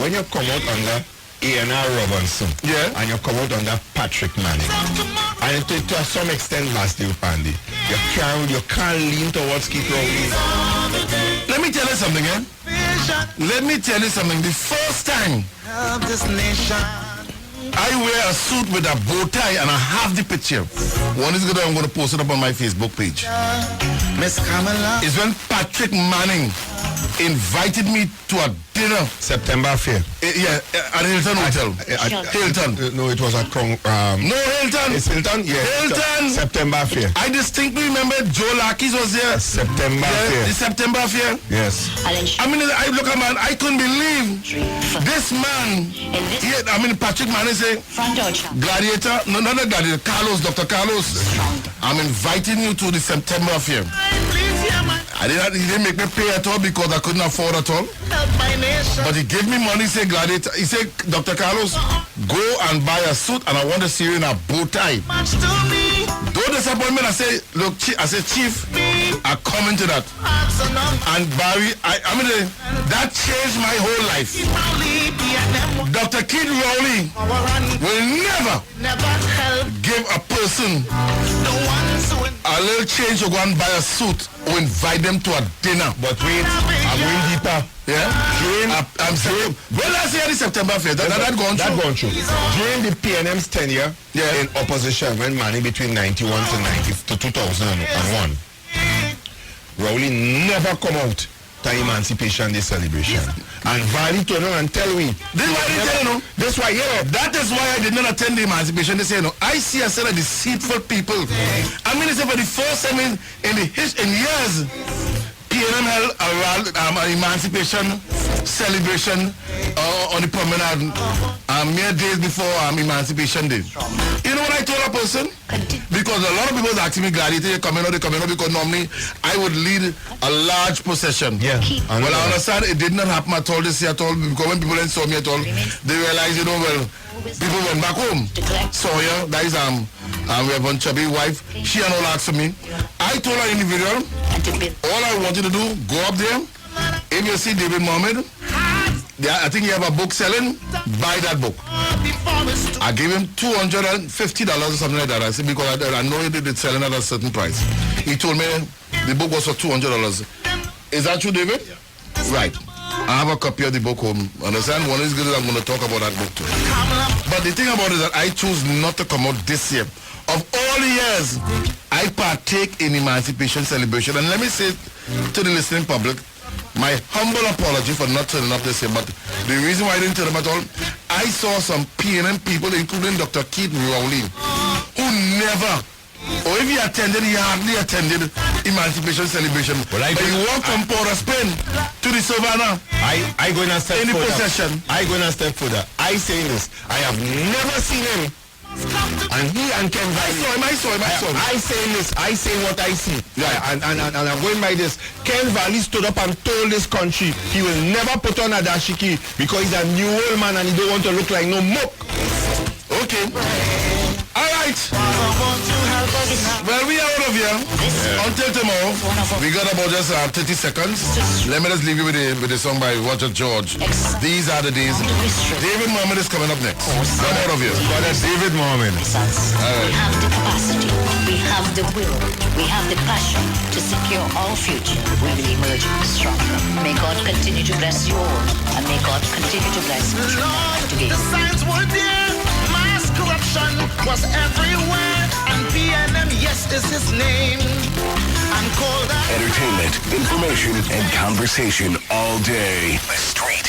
When you come out under A&R Robinson, and you come out under Patrick Manning, and to some extent Basdio Pandey, you can't lean towards Keith Rowley. Let me tell you something, Let me tell you something. The first time I wear a suit with a bow tie and I have the picture. One is good, I'm going to post it up on my Facebook page. Is when Patrick Manning invited me to a dinner. September Fair. At Hilton Hotel. Hilton. No, it was at no, Hilton. It's Hilton? Yeah. Hilton. September Fair. I distinctly remember Joe Lakis was there. September Fair. The September Fair. Yes. I mean, I look at man, I couldn't believe this man. Patrick Manning say, Gladiator, no, not Gladiator, Dr. Carlos. I'm inviting you to the September Fair. He didn't make me pay at all because I couldn't afford at all. But he gave me money, he said, Gladiator, he said, Dr. Carlos, go and buy a suit and I want to see you in a bow tie. Don't disappoint me. I say, look, Chief, I come into that. And Barry, that changed my whole life. Dr. Keith Rowley will never give a person a a little change to go and buy a suit or invite them to a dinner. But wait, I'm going deeper. Yeah? I'm saying, well, last year, September 5th, that gone through. That gone through. During the PNM's tenure in opposition, when manning between 91 to 2001, Rowley never come out to Emancipation Day celebration. And Valley turn around and tell me. This is why they tell you, no? That's why, yeah. That is why I did not attend the Emancipation Day. Say, no, I see a set of deceitful people. I mean, it's for the first time in years, PNM held an emancipation celebration on the promenade mere days before Emancipation Day. You know what I told a person? Because a lot of people asking me, Gladiator, they coming out, because normally I would lead a large procession. Yeah. Well, I understand it did not happen at all this year at all, because when people saw me at all, they realized, you know, well, people went back home. Sawyer, that is we have one chubby wife, she and all asked for me. I told her individual, all I want you to do, go up there. If you see David Mohammed, I think you have a book selling, buy that book. I gave him $250 or something like that. I said, because I know it's selling at a certain price. He told me the book was for $200. Is that true, David? Yeah. Right. I have a copy of the book home. Understand? One is good, I'm going to talk about that book too. But the thing about it is that I choose not to come out this year. Of all the years, I partake in Emancipation celebration. And let me say to the listening public, my humble apology for not turning up this year, but the reason why I didn't turn up at all, I saw some PNM people, including Dr. Keith Rowley, who never, or if he attended, he hardly attended Emancipation celebration. Well, but he walked from Port of Spain to the Savannah. I go in a step in the further. procession. I go in a step further. I say this, I have never seen him. And he and Ken Valley. I saw him. I say this. I say what I see. Yeah. And I'm going by this. Ken Valley stood up and told this country he will never put on a dashiki because he's a new old man and he don't want to look like no muck. Okay. All right. Well, we are out of here. Until tomorrow. We got about just 30 seconds. Let me just leave you with the song by Roger George. These are the days. David Mohammed is coming up next. I'm out of here. David Mohammed. We have the capacity. We have the will. We have the passion to secure our future. We will emerge stronger. May God continue to bless you all. And may God continue to bless you. The signs were there. Mass corruption was everywhere. And PNM, yes, is his name. And called entertainment, information, and conversation all day. Stream